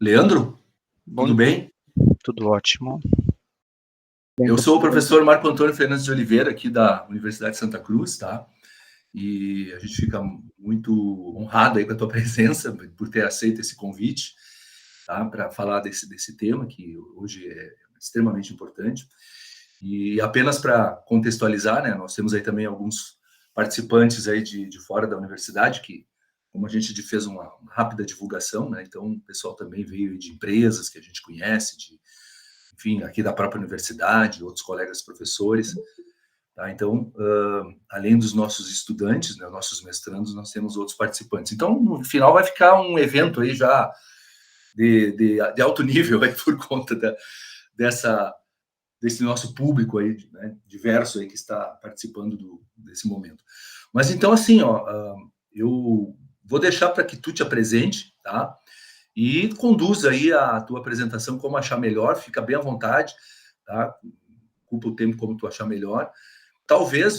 Leandro, Bom, tudo bem? tudo ótimo. Eu sou o professor Marco Antônio Fernandes de Oliveira, aqui da Universidade de Santa Cruz, tá? E a gente fica muito honrado aí com a tua presença, por ter aceito esse convite, tá? Para falar desse tema, que hoje é extremamente importante. E apenas para contextualizar, né? Nós temos aí também alguns participantes aí de fora da universidade, que, como a gente fez uma rápida divulgação, né? Então, o pessoal também veio de empresas que a gente conhece, enfim, aqui da própria universidade, outros colegas professores, tá? Então, além dos nossos estudantes, né, nossos mestrandos, nós temos outros participantes. Então, no final vai ficar um evento aí já de alto nível aí por conta desse nosso público aí, né, diverso aí que está participando desse momento. Mas então, assim, eu vou deixar para que tu te apresente, tá? E conduz aí a tua apresentação como achar melhor, fica bem à vontade, tá? Ocupa o tempo como tu achar melhor. Talvez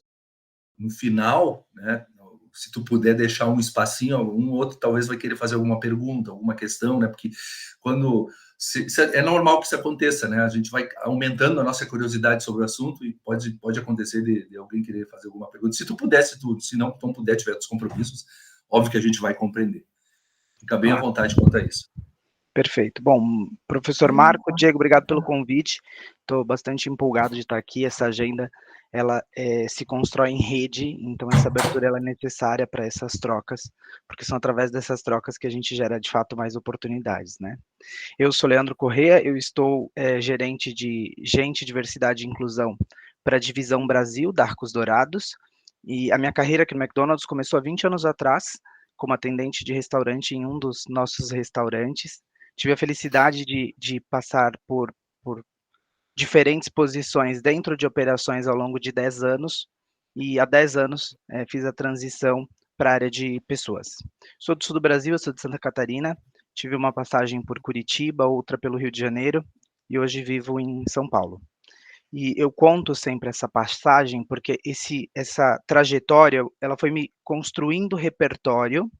no final, né, se tu puder deixar um espacinho, um outro talvez vai querer fazer alguma pergunta, alguma questão, né? Porque quando é normal que isso aconteça, né? A gente vai aumentando a nossa curiosidade sobre o assunto e pode acontecer de alguém querer fazer alguma pergunta. Se tu pudesse tudo, se não puder, tiver outros compromissos, óbvio que a gente vai compreender. Fica bem à vontade quanto a isso. Perfeito. Bom, professor Marco, Diego, obrigado pelo convite. Estou bastante empolgado de estar aqui. Essa agenda, ela se constrói em rede, então essa abertura ela é necessária para essas trocas, porque são através dessas trocas que a gente gera, de fato, mais oportunidades, né? Eu sou Leandro Corrêa, eu estou gerente de Gente, Diversidade e Inclusão para a Divisão Brasil da Arcos Dourados, e a minha carreira aqui no McDonald's começou há 20 anos atrás, como atendente de restaurante em um dos nossos restaurantes. Tive a felicidade de passar por diferentes posições dentro de operações ao longo de 10 anos, e há 10 anos fiz a transição para a área de pessoas. Sou do sul do Brasil, eu sou de Santa Catarina, tive uma passagem por Curitiba, outra pelo Rio de Janeiro, e hoje vivo em São Paulo. E eu conto sempre essa passagem porque essa trajetória, ela foi me construindo repertório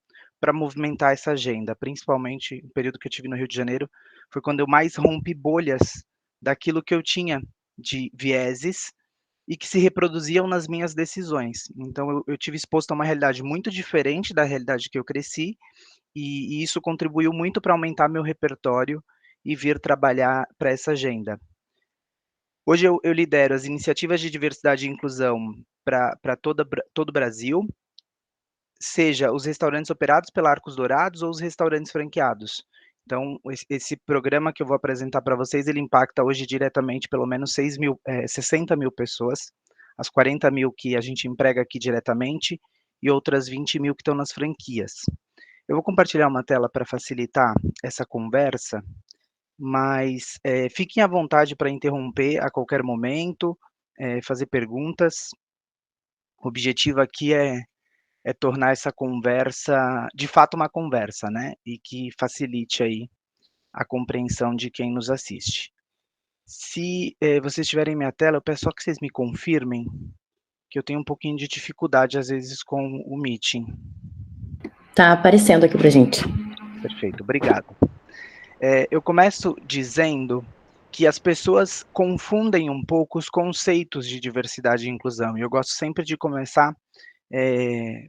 para movimentar essa agenda, principalmente o período que eu tive no Rio de Janeiro, foi quando eu mais rompi bolhas daquilo que eu tinha de vieses e que se reproduziam nas minhas decisões. Então eu tive exposto a uma realidade muito diferente da realidade que eu cresci, e isso contribuiu muito para aumentar meu repertório e vir trabalhar para essa agenda. Hoje eu lidero as iniciativas de diversidade e inclusão para todo o Brasil, seja os restaurantes operados pela Arcos Dourados ou os restaurantes franqueados. Então, esse programa que eu vou apresentar para vocês, ele impacta hoje diretamente pelo menos 60 mil pessoas, as 40 mil que a gente emprega aqui diretamente e outras 20 mil que estão nas franquias. Eu vou compartilhar uma tela para facilitar essa conversa, mas fiquem à vontade para interromper a qualquer momento, fazer perguntas. O objetivo aqui é tornar essa conversa, de fato, uma conversa, né? E que facilite aí a compreensão de quem nos assiste. Se vocês tiverem minha tela, eu peço só que vocês me confirmem, que eu tenho um pouquinho de dificuldade, às vezes, com o Meeting. Tá aparecendo aqui pra gente. Perfeito, obrigado. Eu começo dizendo que as pessoas confundem um pouco os conceitos de diversidade e inclusão, e eu gosto sempre de começar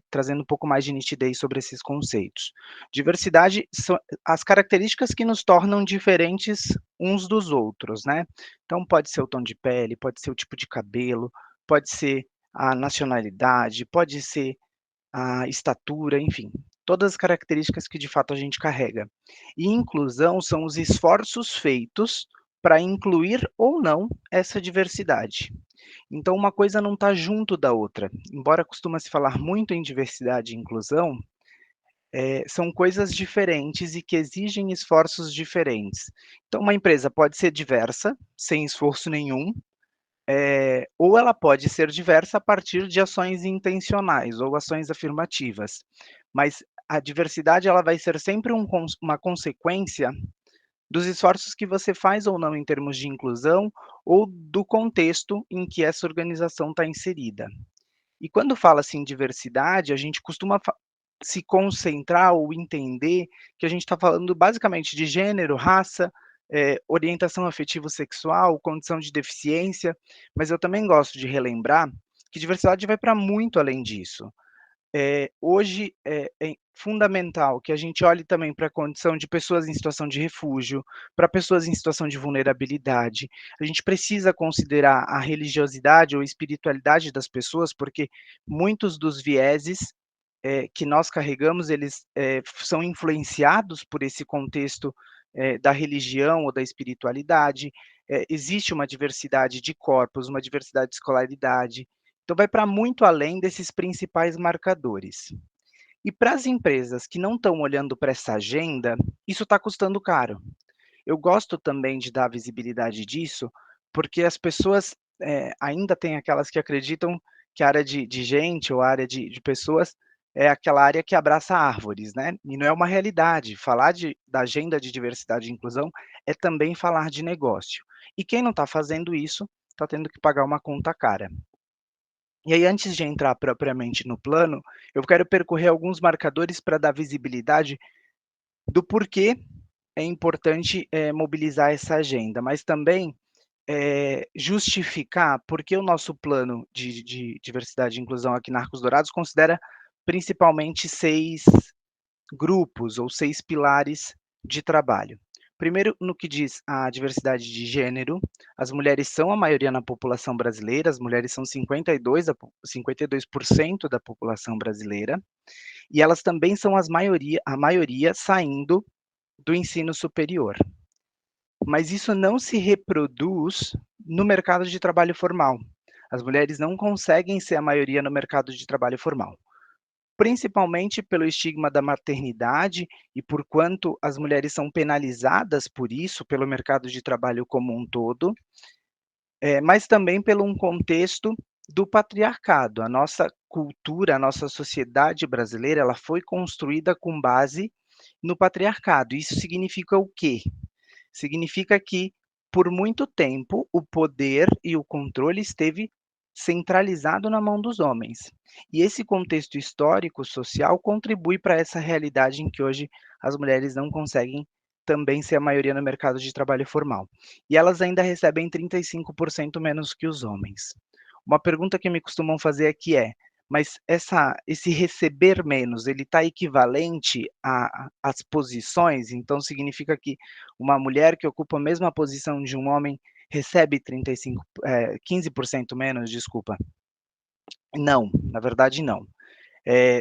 trazendo um pouco mais de nitidez sobre esses conceitos. Diversidade são as características que nos tornam diferentes uns dos outros, né? Então pode ser o tom de pele, pode ser o tipo de cabelo, pode ser a nacionalidade, pode ser a estatura, enfim, todas as características que de fato a gente carrega. E inclusão são os esforços feitos para incluir ou não essa diversidade. Então, uma coisa não está junto da outra. Embora costuma se falar muito em diversidade e inclusão, são coisas diferentes e que exigem esforços diferentes. Então, uma empresa pode ser diversa, sem esforço nenhum, ou ela pode ser diversa a partir de ações intencionais ou ações afirmativas. Mas a diversidade ela vai ser sempre uma consequência dos esforços que você faz ou não em termos de inclusão ou do contexto em que essa organização está inserida. E quando fala assim diversidade, a gente costuma se concentrar ou entender que a gente está falando basicamente de gênero, raça, orientação afetivo-sexual, condição de deficiência, mas eu também gosto de relembrar que diversidade vai para muito além disso. Hoje é fundamental que a gente olhe também para a condição de pessoas em situação de refúgio, para pessoas em situação de vulnerabilidade. A gente precisa considerar a religiosidade ou espiritualidade das pessoas, porque muitos dos vieses que nós carregamos, eles são influenciados por esse contexto da religião ou da espiritualidade. Existe uma diversidade de corpos, uma diversidade de escolaridade. Então, vai para muito além desses principais marcadores. E para as empresas que não estão olhando para essa agenda, isso está custando caro. Eu gosto também de dar visibilidade disso, porque as pessoas ainda tem aquelas que acreditam que a área de gente ou a área de pessoas é aquela área que abraça árvores, né? E não é uma realidade. Falar da agenda de diversidade e inclusão é também falar de negócio. E quem não está fazendo isso está tendo que pagar uma conta cara. E aí, antes de entrar propriamente no plano, eu quero percorrer alguns marcadores para dar visibilidade do porquê é importante mobilizar essa agenda, mas também justificar por que o nosso plano de diversidade e inclusão aqui na Arcos Dourados considera principalmente 6 grupos ou 6 pilares de trabalho. Primeiro, no que diz à diversidade de gênero, as mulheres são a maioria na população brasileira, as mulheres são 52% da população brasileira, e elas também são a maioria saindo do ensino superior. Mas isso não se reproduz no mercado de trabalho formal. As mulheres não conseguem ser a maioria no mercado de trabalho formal, principalmente pelo estigma da maternidade e por quanto as mulheres são penalizadas por isso, pelo mercado de trabalho como um todo, mas também pelo um contexto do patriarcado. A nossa cultura, a nossa sociedade brasileira, ela foi construída com base no patriarcado. Isso significa o quê? Significa que, por muito tempo, o poder e o controle esteve centralizado na mão dos homens. E esse contexto histórico, social, contribui para essa realidade em que hoje as mulheres não conseguem também ser a maioria no mercado de trabalho formal. E elas ainda recebem 35% menos que os homens. Uma pergunta que me costumam fazer aqui é: mas esse receber menos, ele está equivalente às posições? Então significa que uma mulher que ocupa a mesma posição de um homem recebe 15% menos, desculpa. Não, na verdade não.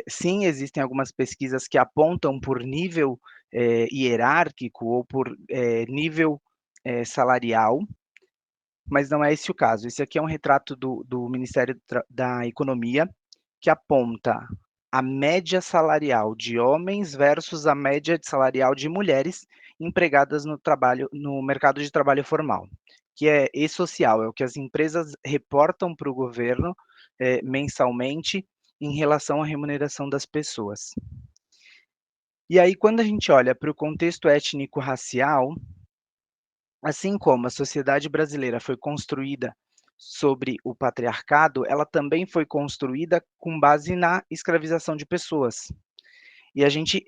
Sim, existem algumas pesquisas que apontam por nível hierárquico ou por nível salarial, mas não é esse o caso. Esse aqui é um retrato do Ministério da Economia, que aponta a média salarial de homens versus a média salarial de mulheres empregadas no mercado de trabalho formal, que é e-social, é o que as empresas reportam para o governo mensalmente em relação à remuneração das pessoas. E aí, quando a gente olha para o contexto étnico-racial, assim como a sociedade brasileira foi construída sobre o patriarcado, ela também foi construída com base na escravização de pessoas. E a gente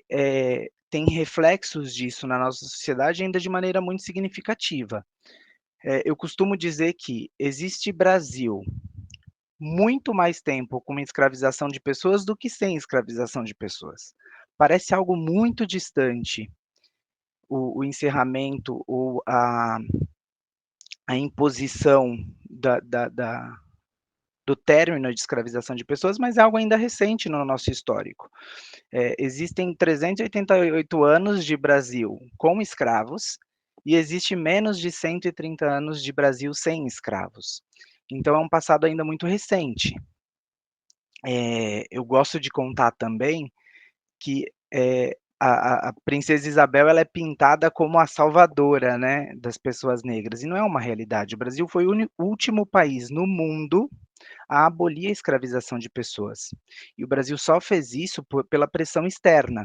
tem reflexos disso na nossa sociedade ainda de maneira muito significativa. Eu costumo dizer que existe Brasil muito mais tempo com escravização de pessoas do que sem escravização de pessoas. Parece algo muito distante o encerramento ou a imposição do término de escravização de pessoas, mas é algo ainda recente no nosso histórico. Existem 388 anos de Brasil com escravos e existe menos de 130 anos de Brasil sem escravos. Então é um passado ainda muito recente. Eu gosto de contar também que a princesa Isabel ela é pintada como a salvadora, né, das pessoas negras, e não é uma realidade. O Brasil foi o último país no mundo a abolir a escravização de pessoas. E o Brasil só fez isso pela pressão externa.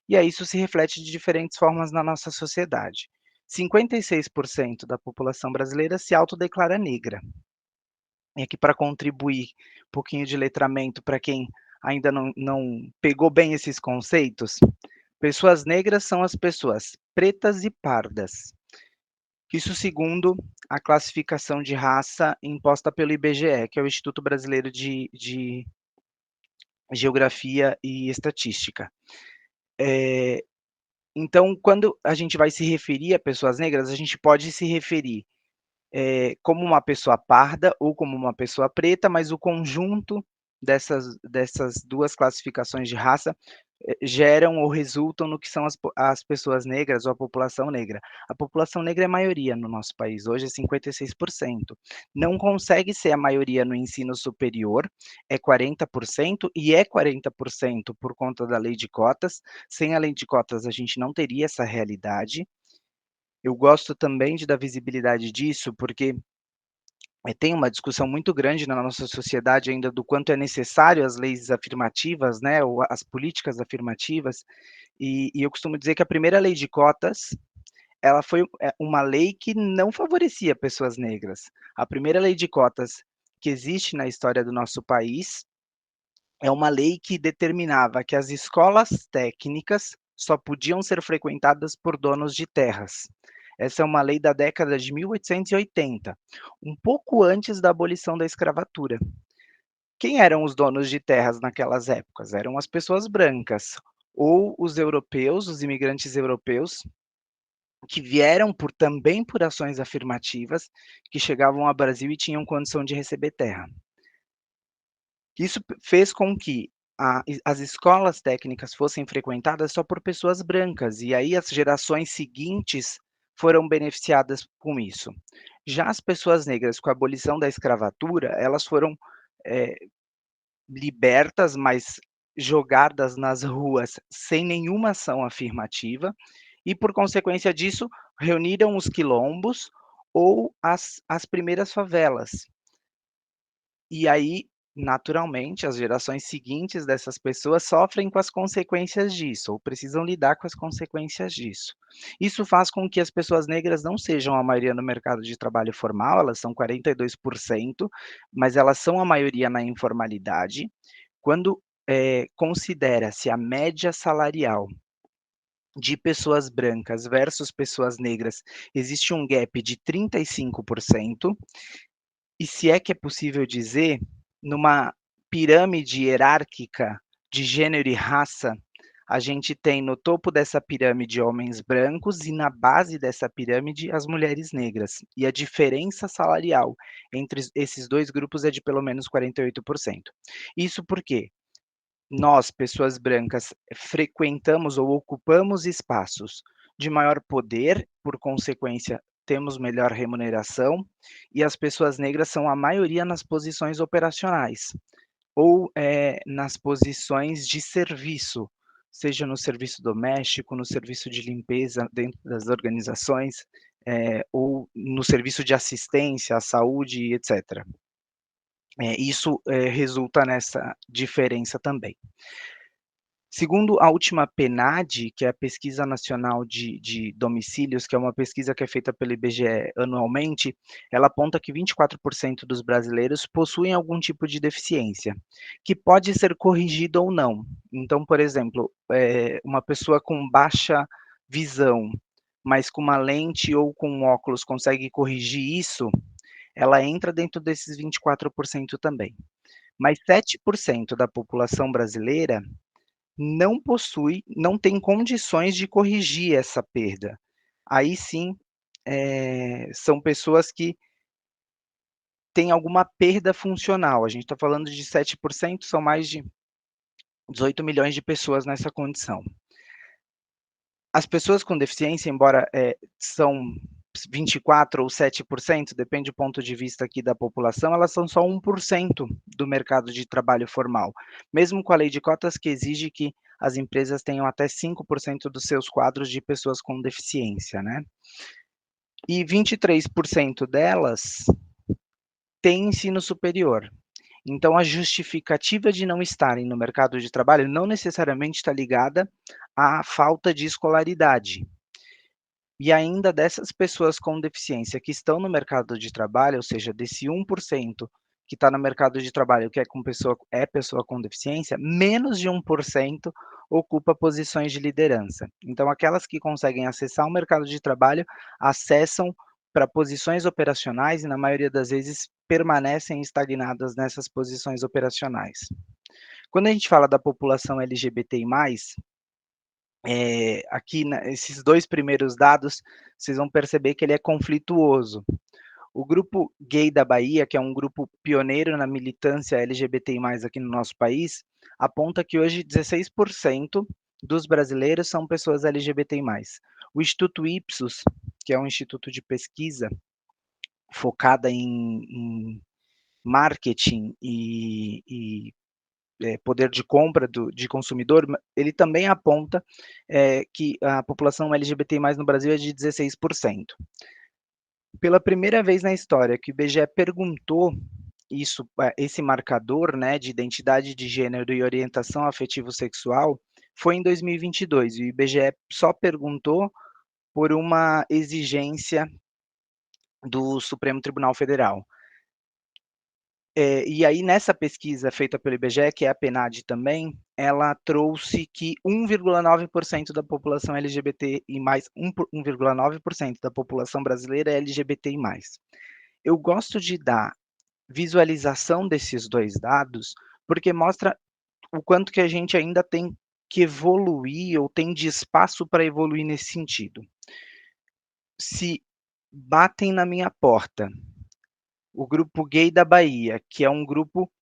E aí isso se reflete de diferentes formas na nossa sociedade. 56% da população brasileira se autodeclara negra. E aqui para contribuir um pouquinho de letramento para quem ainda não pegou bem esses conceitos, pessoas negras são as pessoas pretas e pardas. Isso segundo a classificação de raça imposta pelo IBGE, que é o Instituto Brasileiro de Geografia e Estatística. Então, quando a gente vai se referir a pessoas negras, a gente pode se referir como uma pessoa parda ou como uma pessoa preta, mas o conjunto dessas duas classificações de raça geram ou resultam no que são as pessoas negras ou a população negra. A população negra é maioria no nosso país, hoje é 56%. Não consegue ser a maioria no ensino superior, é 40%, e é 40% por conta da lei de cotas. Sem a lei de cotas, a gente não teria essa realidade. Eu gosto também de dar visibilidade disso, porque tem uma discussão muito grande na nossa sociedade ainda do quanto é necessário as leis afirmativas, né, ou as políticas afirmativas, e eu costumo dizer que a primeira lei de cotas, ela foi uma lei que não favorecia pessoas negras. A primeira lei de cotas que existe na história do nosso país é uma lei que determinava que as escolas técnicas só podiam ser frequentadas por donos de terras. Essa é uma lei da década de 1880, um pouco antes da abolição da escravatura. Quem eram os donos de terras naquelas épocas? Eram as pessoas brancas, ou os europeus, os imigrantes europeus, que vieram também por ações afirmativas, que chegavam ao Brasil e tinham condição de receber terra. Isso fez com que as escolas técnicas fossem frequentadas só por pessoas brancas, e aí as gerações seguintes foram beneficiadas com isso. Já as pessoas negras, com a abolição da escravatura, elas foram libertas, mas jogadas nas ruas sem nenhuma ação afirmativa, e por consequência disso, reuniram os quilombos ou as primeiras favelas. E aí, naturalmente, as gerações seguintes dessas pessoas sofrem com as consequências disso, ou precisam lidar com as consequências disso. Isso faz com que as pessoas negras não sejam a maioria no mercado de trabalho formal, elas são 42%, mas elas são a maioria na informalidade. Quando considera-se a média salarial de pessoas brancas versus pessoas negras, existe um gap de 35%. E se é que é possível dizer, numa pirâmide hierárquica de gênero e raça, a gente tem no topo dessa pirâmide homens brancos e na base dessa pirâmide as mulheres negras. E a diferença salarial entre esses dois grupos é de pelo menos 48%. Isso porque nós, pessoas brancas, frequentamos ou ocupamos espaços de maior poder, por consequência, temos melhor remuneração, e as pessoas negras são a maioria nas posições operacionais, ou nas posições de serviço, seja no serviço doméstico, no serviço de limpeza dentro das organizações, ou no serviço de assistência à saúde, etc. Isso resulta nessa diferença também. Segundo a última PNAD, que é a Pesquisa Nacional de Domicílios, que é uma pesquisa que é feita pelo IBGE anualmente, ela aponta que 24% dos brasileiros possuem algum tipo de deficiência, que pode ser corrigido ou não. Então, por exemplo, uma pessoa com baixa visão, mas com uma lente ou com um óculos consegue corrigir isso, ela entra dentro desses 24% também. Mas 7% da população brasileira não tem condições de corrigir essa perda. Aí sim, são pessoas que têm alguma perda funcional. A gente está falando de 7%, são mais de 18 milhões de pessoas nessa condição. As pessoas com deficiência, embora são 24% ou 7%, depende do ponto de vista aqui da população, elas são só 1% do mercado de trabalho formal, mesmo com a lei de cotas que exige que as empresas tenham até 5% dos seus quadros de pessoas com deficiência, né? E 23% delas têm ensino superior. Então, a justificativa de não estarem no mercado de trabalho não necessariamente está ligada à falta de escolaridade. E ainda dessas pessoas com deficiência que estão no mercado de trabalho, ou seja, desse 1% que está no mercado de trabalho, que é pessoa com deficiência, menos de 1% ocupa posições de liderança. Então, aquelas que conseguem acessar o mercado de trabalho, acessam para posições operacionais e, na maioria das vezes, permanecem estagnadas nessas posições operacionais. Quando a gente fala da população LGBTI+, aqui, esses 2 primeiros dados, vocês vão perceber que ele é conflituoso. O grupo Gay da Bahia, que é um grupo pioneiro na militância LGBTI+, aqui no nosso país, aponta que hoje 16% dos brasileiros são pessoas LGBTI+. O Instituto Ipsos, que é um instituto de pesquisa focada em marketing e poder de compra de consumidor, ele também aponta que a população LGBTI+, no Brasil é de 16%. Pela primeira vez na história que o IBGE perguntou isso, esse marcador, né, de identidade de gênero e orientação afetivo-sexual, foi em 2022, e o IBGE só perguntou por uma exigência do Supremo Tribunal Federal. E aí, nessa pesquisa feita pelo IBGE, que é a PNAD também, ela trouxe que 1,9% da população LGBTI+, 1,9% da população brasileira é LGBTI+. Eu gosto de dar visualização desses 2 dados, porque mostra o quanto que a gente ainda tem que evoluir ou tem de espaço para evoluir nesse sentido. Se batem na minha porta o grupo Gay da Bahia, que é um grupo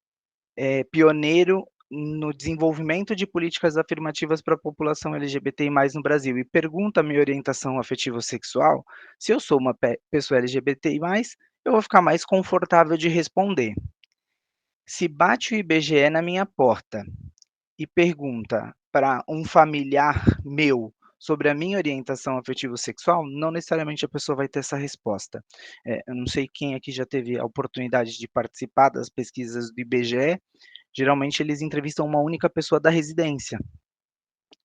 pioneiro no desenvolvimento de políticas afirmativas para a população LGBTI+, no Brasil, e pergunta a minha orientação afetivo-sexual, se eu sou uma pessoa LGBTI+, eu vou ficar mais confortável de responder. Se bate o IBGE na minha porta e pergunta para um familiar meu sobre a minha orientação afetivo-sexual, não necessariamente a pessoa vai ter essa resposta. Eu não sei quem aqui já teve a oportunidade de participar das pesquisas do IBGE, geralmente eles entrevistam uma única pessoa da residência.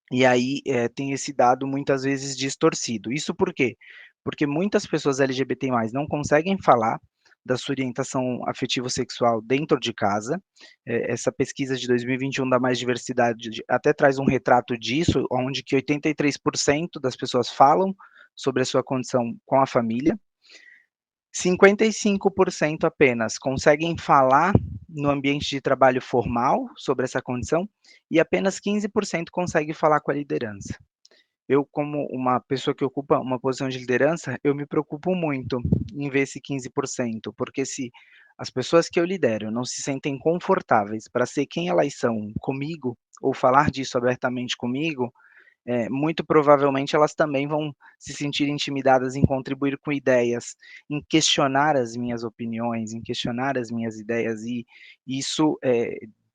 E aí tem esse dado muitas vezes distorcido. Isso por quê? Porque muitas pessoas LGBTI+, não conseguem falar da sua orientação afetivo-sexual dentro de casa. Essa pesquisa de 2021 da Mais Diversidade até traz um retrato disso, onde que 83% das pessoas falam sobre a sua condição com a família. 55% apenas conseguem falar no ambiente de trabalho formal sobre essa condição e apenas 15% conseguem falar com a liderança. Eu, como uma pessoa que ocupa uma posição de liderança, eu me preocupo muito em ver esse 15%, porque se as pessoas que eu lidero não se sentem confortáveis para ser quem elas são comigo, ou falar disso abertamente comigo, muito provavelmente elas também vão se sentir intimidadas em contribuir com ideias, em questionar as minhas opiniões, em questionar as minhas ideias, e isso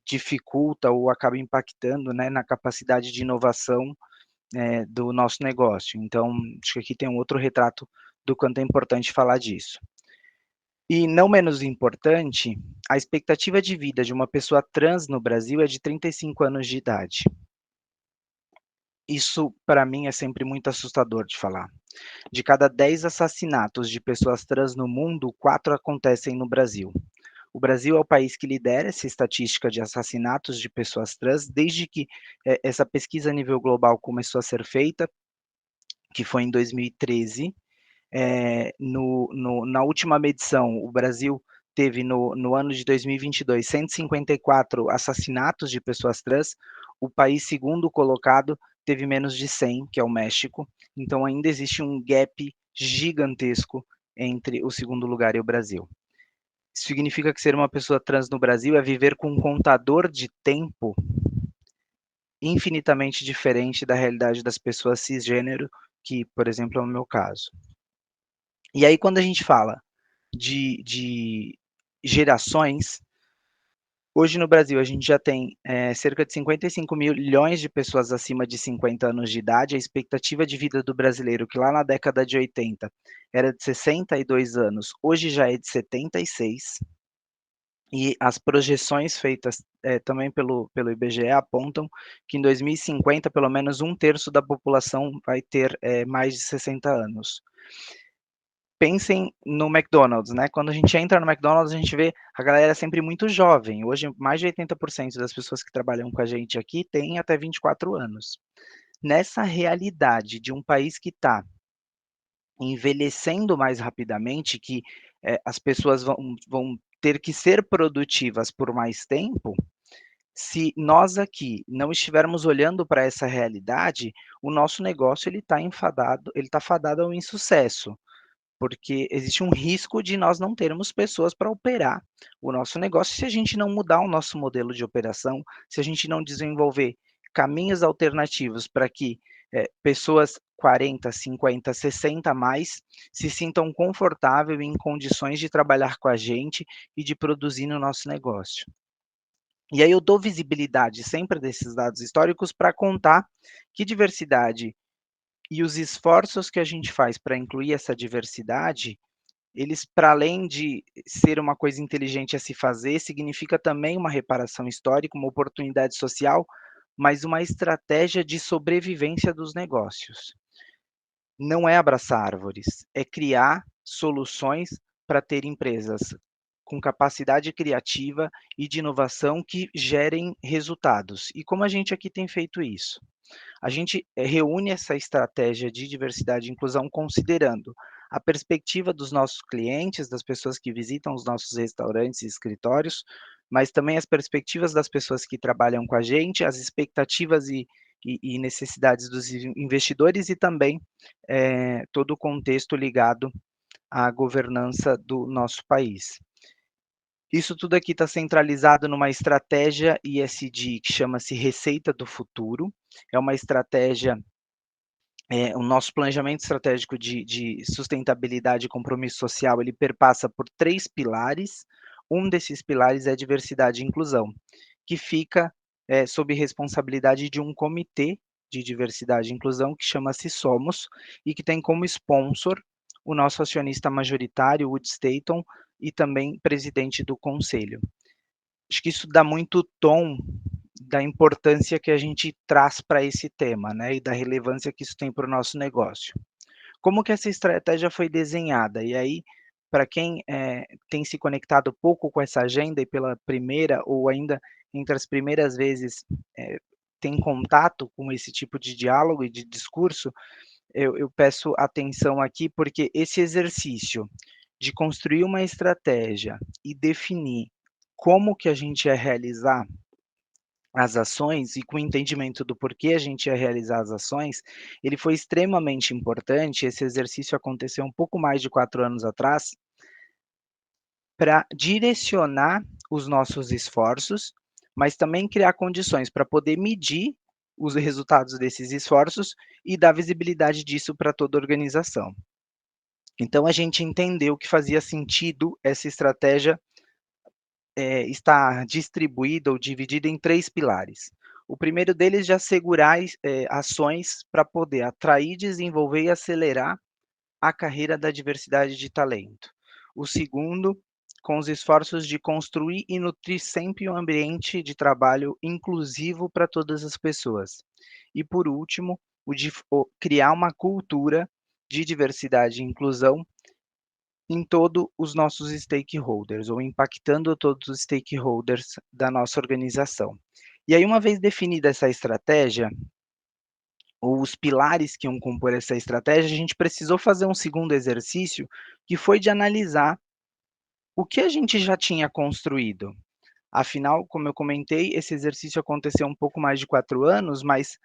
dificulta ou acaba impactando, né, na capacidade de inovação do nosso negócio. Então, acho que aqui tem um outro retrato do quanto é importante falar disso. E não menos importante, a expectativa de vida de uma pessoa trans no Brasil é de 35 anos de idade. Isso, para mim, é sempre muito assustador de falar. De cada 10 assassinatos de pessoas trans no mundo, 4 acontecem no Brasil. O Brasil é o país que lidera essa estatística de assassinatos de pessoas trans, desde que essa pesquisa a nível global começou a ser feita, que foi em 2013. Na última medição, o Brasil teve no ano de 2022 154 assassinatos de pessoas trans. O país segundo colocado teve menos de 100, que é o México. Então ainda existe um gap gigantesco entre o segundo lugar e o Brasil. Isso significa que ser uma pessoa trans no Brasil é viver com um contador de tempo infinitamente diferente da realidade das pessoas cisgênero, que, por exemplo, é o meu caso. E aí, quando a gente fala de gerações, hoje no Brasil a gente já tem cerca de 55 milhões de pessoas acima de 50 anos de idade. A expectativa de vida do brasileiro, que lá na década de 80 era de 62 anos, hoje já é de 76. E as projeções feitas também pelo IBGE apontam que em 2050, pelo menos 1/3 da população vai ter mais de 60 anos. pensem no McDonald's, né? Quando a gente entra no McDonald's, a gente vê a galera sempre muito jovem. Hoje, mais de 80% das pessoas que trabalham com a gente aqui têm até 24 anos. Nessa realidade de um país que está envelhecendo mais rapidamente, que as pessoas vão ter que ser produtivas por mais tempo, se nós aqui não estivermos olhando para essa realidade, o nosso negócio ele está fadado ao insucesso, porque existe um risco de nós não termos pessoas para operar o nosso negócio se a gente não mudar o nosso modelo de operação, se a gente não desenvolver caminhos alternativos para que pessoas 40, 50, 60 a mais se sintam confortáveis em condições de trabalhar com a gente e de produzir no nosso negócio. E aí eu dou visibilidade sempre desses dados históricos para contar que diversidade e os esforços que a gente faz para incluir essa diversidade, eles, para além de ser uma coisa inteligente a se fazer, significa também uma reparação histórica, uma oportunidade social, mas uma estratégia de sobrevivência dos negócios. Não é abraçar árvores, é criar soluções para ter empresas com capacidade criativa e de inovação que gerem resultados. E como a gente aqui tem feito isso? A gente reúne essa estratégia de diversidade e inclusão considerando a perspectiva dos nossos clientes, das pessoas que visitam os nossos restaurantes e escritórios, mas também as perspectivas das pessoas que trabalham com a gente, as expectativas e necessidades dos investidores e também todo o contexto ligado à governança do nosso país. Isso tudo aqui está centralizado numa estratégia ESG que chama-se Receita do Futuro. É uma estratégia, o nosso planejamento estratégico de sustentabilidade e compromisso social, ele perpassa por 3 pilares. Um desses pilares é diversidade e inclusão, que fica sob responsabilidade de um comitê de diversidade e inclusão que chama-se Somos e que tem como sponsor o nosso acionista majoritário, Wood Staton, e também presidente do conselho. Acho que isso dá muito tom da importância que a gente traz para esse tema, né, e da relevância que isso tem para o nosso negócio. Como que essa estratégia foi desenhada? E aí, para quem tem se conectado pouco com essa agenda e pela primeira ou ainda entre as primeiras vezes tem contato com esse tipo de diálogo e de discurso, eu peço atenção aqui, porque esse exercício de construir uma estratégia e definir como que a gente ia realizar as ações e com o entendimento do porquê a gente ia realizar as ações, ele foi extremamente importante. Esse exercício aconteceu um pouco mais de 4 anos atrás, para direcionar os nossos esforços, mas também criar condições para poder medir os resultados desses esforços e dar visibilidade disso para toda a organização. Então a gente entendeu que fazia sentido essa estratégia estar distribuída ou dividida em 3 pilares. O primeiro deles é assegurar ações para poder atrair, desenvolver e acelerar a carreira da diversidade de talento. O segundo, com os esforços de construir e nutrir sempre um ambiente de trabalho inclusivo para todas as pessoas. E por último, o de criar uma cultura de diversidade e inclusão em todos os nossos stakeholders, ou impactando todos os stakeholders da nossa organização. E aí, uma vez definida essa estratégia, ou os pilares que iam compor essa estratégia, a gente precisou fazer um segundo exercício, que foi de analisar o que a gente já tinha construído. Afinal, como eu comentei, esse exercício aconteceu um pouco mais de 4 anos, mas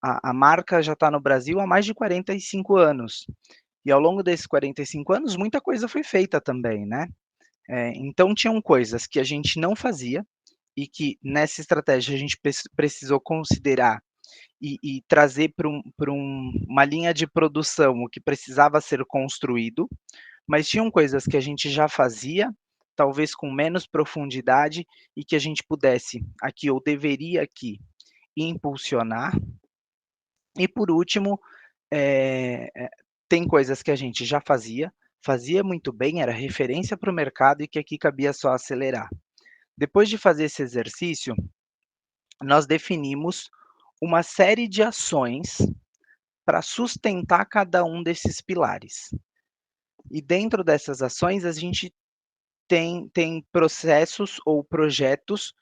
a marca já está no Brasil há mais de 45 anos. E ao longo desses 45 anos, muita coisa foi feita também, né? Então, tinham coisas que a gente não fazia e que nessa estratégia a gente precisou considerar e trazer para uma linha de produção o que precisava ser construído, mas tinham coisas que a gente já fazia, talvez com menos profundidade, e que a gente pudesse aqui, ou deveria aqui, impulsionar. E por último, tem coisas que a gente já fazia muito bem, era referência para o mercado e que aqui cabia só acelerar. Depois de fazer esse exercício, nós definimos uma série de ações para sustentar cada um desses pilares. E dentro dessas ações, a gente tem processos ou projetos,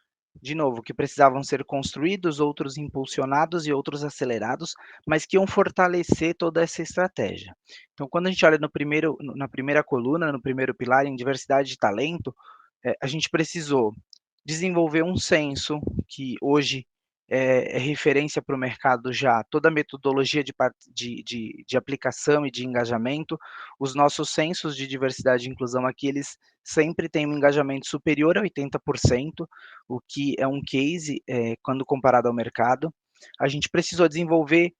de novo, que precisavam ser construídos, outros impulsionados e outros acelerados, mas que iam fortalecer toda essa estratégia. Então, quando a gente olha na primeira coluna, no primeiro pilar, em diversidade de talento, a gente precisou desenvolver um censo, que hoje é referência para o mercado já, toda a metodologia de aplicação e de engajamento. Os nossos censos de diversidade e inclusão aqui, eles sempre têm um engajamento superior a 80%, o que é um case quando comparado ao mercado. A gente precisou desenvolver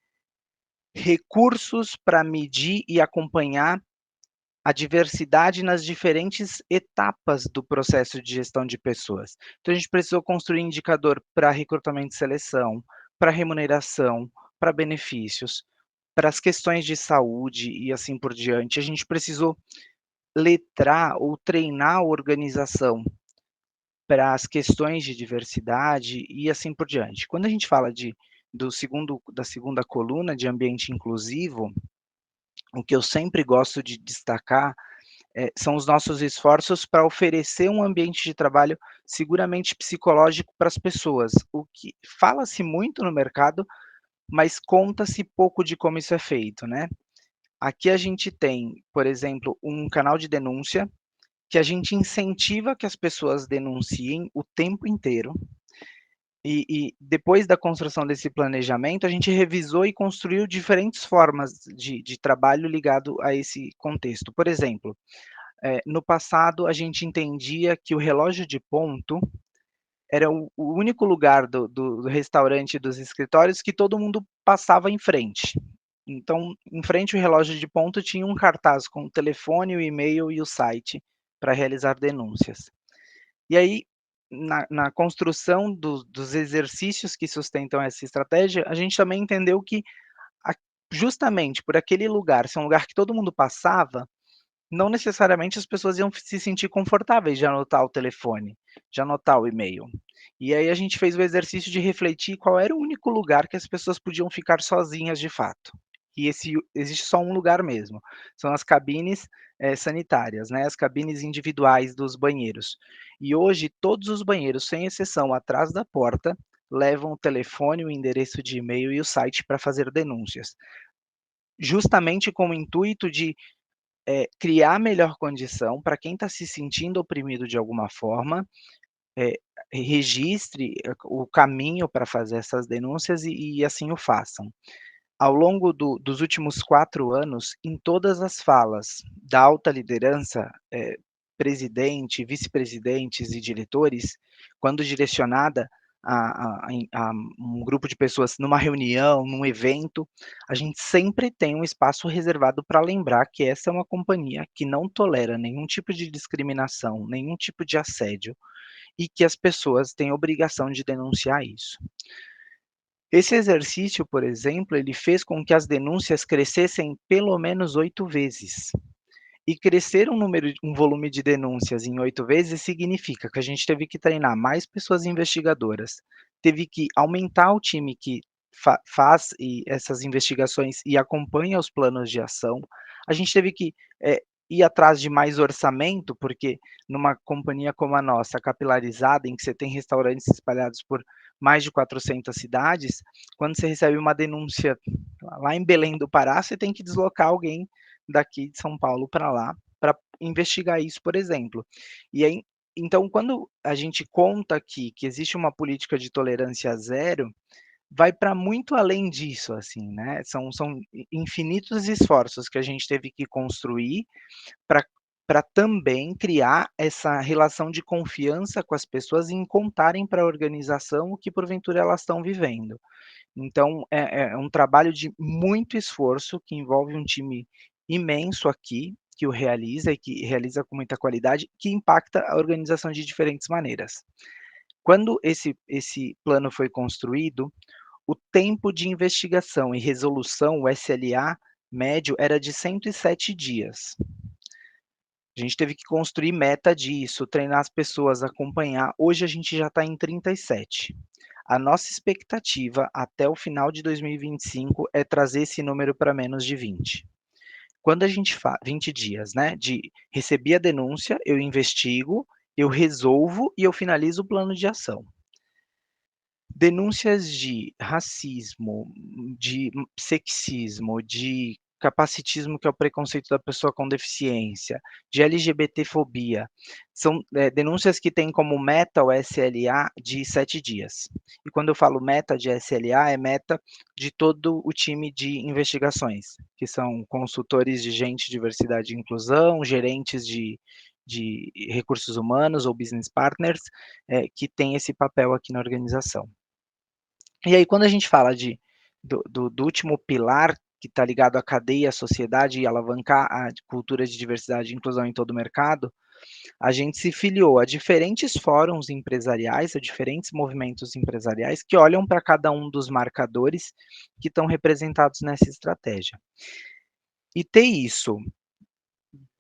recursos para medir e acompanhar a diversidade nas diferentes etapas do processo de gestão de pessoas. Então, a gente precisou construir indicador para recrutamento e seleção, para remuneração, para benefícios, para as questões de saúde e assim por diante. A gente precisou letrar ou treinar a organização para as questões de diversidade e assim por diante. Quando a gente fala da segunda coluna de ambiente inclusivo, o que eu sempre gosto de destacar são os nossos esforços para oferecer um ambiente de trabalho seguramente psicológico para as pessoas. O que fala-se muito no mercado, mas conta-se pouco de como isso é feito, né? Aqui a gente tem, por exemplo, um canal de denúncia que a gente incentiva que as pessoas denunciem o tempo inteiro. E depois da construção desse planejamento, a gente revisou e construiu diferentes formas de trabalho ligado a esse contexto. Por exemplo, no passado, a gente entendia que o relógio de ponto era o único lugar do restaurante, dos escritórios, que todo mundo passava em frente. Então, em frente ao relógio de ponto, tinha um cartaz com o telefone, o e-mail e o site para realizar denúncias. E aí, na construção dos exercícios que sustentam essa estratégia, a gente também entendeu que, justamente por aquele lugar ser um lugar que todo mundo passava, não necessariamente as pessoas iam se sentir confortáveis de anotar o telefone, de anotar o e-mail. E aí a gente fez o exercício de refletir qual era o único lugar que as pessoas podiam ficar sozinhas de fato. E existe só um lugar mesmo, são as cabines sanitárias, né, as cabines individuais dos banheiros. E hoje todos os banheiros, sem exceção, atrás da porta, levam o telefone, o endereço de e-mail e o site para fazer denúncias. Justamente com o intuito de criar melhor condição para quem está se sentindo oprimido de alguma forma, registre o caminho para fazer essas denúncias e assim o façam. Ao longo dos últimos 4 anos, em todas as falas da alta liderança, presidente, vice-presidentes e diretores, quando direcionada a um grupo de pessoas numa reunião, num evento, a gente sempre tem um espaço reservado para lembrar que essa é uma companhia que não tolera nenhum tipo de discriminação, nenhum tipo de assédio, e que as pessoas têm obrigação de denunciar isso. Esse exercício, por exemplo, ele fez com que as denúncias crescessem pelo menos 8 vezes. E crescer um volume de denúncias em 8 vezes significa que a gente teve que treinar mais pessoas investigadoras, teve que aumentar o time que faz essas investigações e acompanha os planos de ação, a gente teve que ir atrás de mais orçamento, porque numa companhia como a nossa, capilarizada, em que você tem restaurantes espalhados por mais de 400 cidades, quando você recebe uma denúncia lá em Belém do Pará, você tem que deslocar alguém daqui de São Paulo para lá, para investigar isso, por exemplo. E aí, então, quando a gente conta aqui que existe uma política de tolerância zero, vai para muito além disso, assim, né? São infinitos esforços que a gente teve que construir para também criar essa relação de confiança com as pessoas em contarem para a organização o que porventura elas estão vivendo. Então, é um trabalho de muito esforço que envolve um time imenso aqui, que o realiza e que realiza com muita qualidade, que impacta a organização de diferentes maneiras. Quando esse plano foi construído, o tempo de investigação e resolução, o SLA médio, era de 107 dias. A gente teve que construir meta disso, treinar as pessoas, acompanhar. Hoje a gente já está em 37. A nossa expectativa até o final de 2025 é trazer esse número para menos de 20. Quando a gente fala 20 dias, né, de recebi a denúncia, eu investigo, eu resolvo e eu finalizo o plano de ação. Denúncias de racismo, de sexismo, de capacitismo, que é o preconceito da pessoa com deficiência, de LGBTfobia, são, denúncias que têm como meta o SLA de 7 dias. E quando eu falo meta de SLA, é meta de todo o time de investigações, que são consultores de gente, diversidade e inclusão, gerentes de recursos humanos ou business partners, que têm esse papel aqui na organização. E aí, quando a gente fala do último pilar, que está ligado à cadeia, à sociedade e alavancar a cultura de diversidade e inclusão em todo o mercado, a gente se filiou a diferentes fóruns empresariais, a diferentes movimentos empresariais que olham para cada um dos marcadores que estão representados nessa estratégia. E ter isso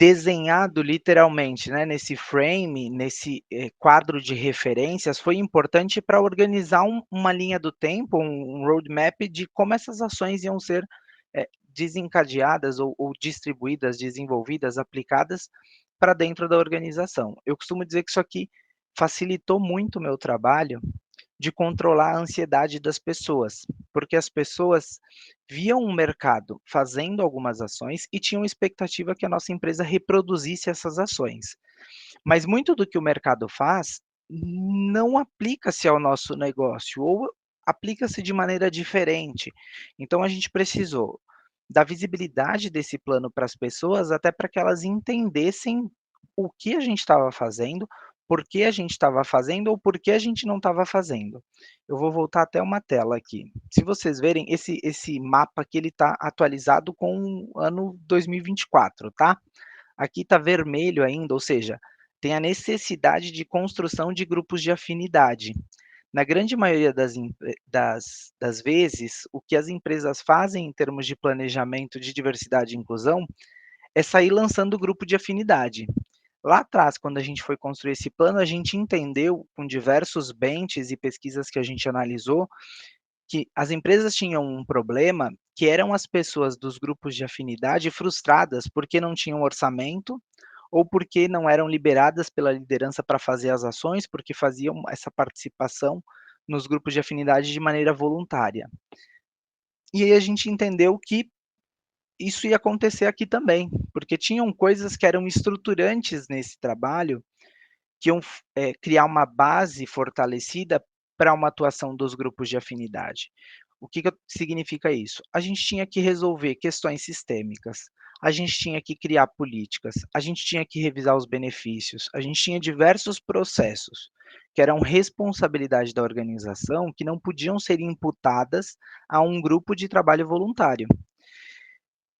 desenhado literalmente, né, nesse frame, nesse quadro de referências, foi importante para organizar uma linha do tempo, um roadmap de como essas ações iam ser desencadeadas ou distribuídas, desenvolvidas, aplicadas para dentro da organização. Eu costumo dizer que isso aqui facilitou muito o meu trabalho de controlar a ansiedade das pessoas, porque as pessoas viam o mercado fazendo algumas ações e tinham expectativa que a nossa empresa reproduzisse essas ações. Mas muito do que o mercado faz não aplica-se ao nosso negócio ou aplica-se de maneira diferente. Então a gente precisou dar visibilidade desse plano para as pessoas, até para que elas entendessem o que a gente estava fazendo, por que a gente estava fazendo ou por que a gente não estava fazendo. Eu vou voltar até uma tela aqui. Se vocês verem, esse mapa aqui, ele está atualizado com o ano 2024, tá? Aqui está vermelho ainda, ou seja, tem a necessidade de construção de grupos de afinidade. Na grande maioria das vezes, o que as empresas fazem em termos de planejamento de diversidade e inclusão é sair lançando grupo de afinidade. Lá atrás, quando a gente foi construir esse plano, a gente entendeu, com diversos benches e pesquisas que a gente analisou, que as empresas tinham um problema, que eram as pessoas dos grupos de afinidade frustradas porque não tinham orçamento ou porque não eram liberadas pela liderança para fazer as ações, porque faziam essa participação nos grupos de afinidade de maneira voluntária. E aí a gente entendeu que isso ia acontecer aqui também, porque tinham coisas que eram estruturantes nesse trabalho, que iam criar uma base fortalecida para uma atuação dos grupos de afinidade. O que significa isso? A gente tinha que resolver questões sistêmicas, a gente tinha que criar políticas, a gente tinha que revisar os benefícios, a gente tinha diversos processos que eram responsabilidade da organização, que não podiam ser imputadas a um grupo de trabalho voluntário.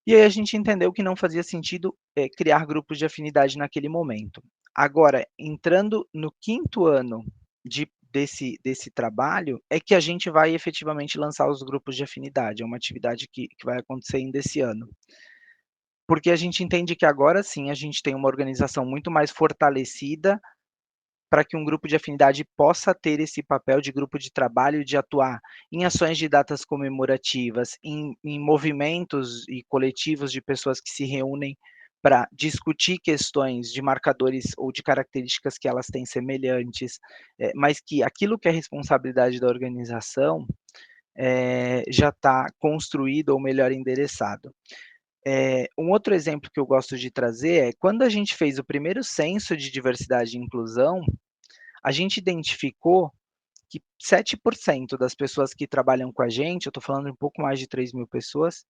E aí a gente entendeu que não fazia sentido criar grupos de afinidade naquele momento. Agora, entrando no 5º ano desse trabalho, é que a gente vai efetivamente lançar os grupos de afinidade. É uma atividade que vai acontecer ainda esse ano. Porque a gente entende que agora sim a gente tem uma organização muito mais fortalecida para que um grupo de afinidade possa ter esse papel de grupo de trabalho, de atuar em ações de datas comemorativas, em movimentos e coletivos de pessoas que se reúnem para discutir questões de marcadores ou de características que elas têm semelhantes, mas que aquilo que é responsabilidade da organização já está construído ou melhor endereçado. Um outro exemplo que eu gosto de trazer é quando a gente fez o primeiro censo de diversidade e inclusão, a gente identificou que 7% das pessoas que trabalham com a gente, eu estou falando de um pouco mais de 3.000 pessoas,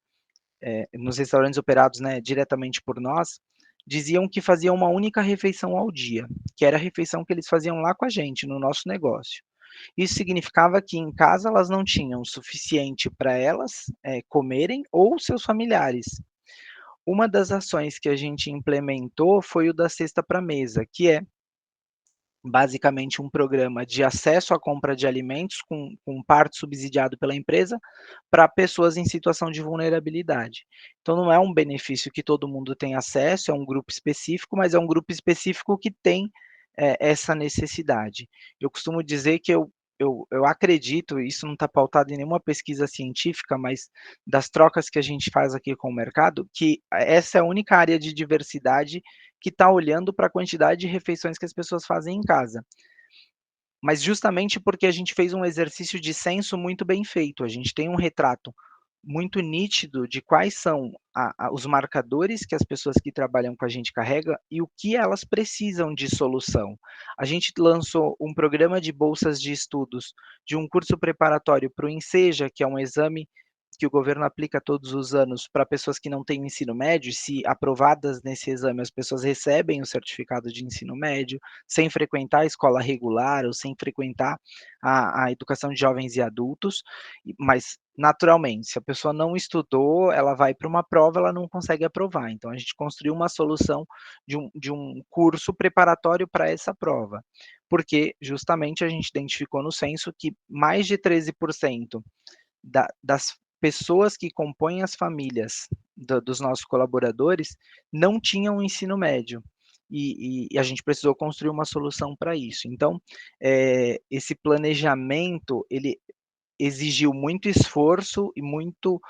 nos restaurantes operados, né, diretamente por nós, diziam que faziam uma única refeição ao dia, que era a refeição que eles faziam lá com a gente, no nosso negócio. Isso significava que em casa elas não tinham o suficiente para elas comerem ou seus familiares. Uma das ações que a gente implementou foi o da cesta para mesa, que é basicamente um programa de acesso à compra de alimentos com parte subsidiado pela empresa para pessoas em situação de vulnerabilidade. Então não é um benefício que todo mundo tem acesso, é um grupo específico, mas é um grupo específico que tem essa necessidade. Eu costumo dizer que eu eu acredito, isso não está pautado em nenhuma pesquisa científica, mas das trocas que a gente faz aqui com o mercado, que essa é a única área de diversidade que está olhando para a quantidade de refeições que as pessoas fazem em casa. Mas justamente porque a gente fez um exercício de censo muito bem feito, a gente tem um retrato muito nítido de quais são os marcadores que as pessoas que trabalham com a gente carregam e o que elas precisam de solução. A gente lançou um programa de bolsas de estudos de um curso preparatório para o Enseja, que é um exame que o governo aplica todos os anos para pessoas que não têm ensino médio, e se aprovadas nesse exame, as pessoas recebem o certificado de ensino médio, sem frequentar a escola regular ou sem frequentar a educação de jovens e adultos, mas naturalmente, se a pessoa não estudou, ela vai para uma prova, ela não consegue aprovar. Então, a gente construiu uma solução de um curso preparatório para essa prova, porque justamente a gente identificou no censo que mais de 13% das pessoas que compõem as famílias dos nossos colaboradores não tinham ensino médio. E a gente precisou construir uma solução para isso. Então, esse planejamento, ele exigiu muito esforço e muito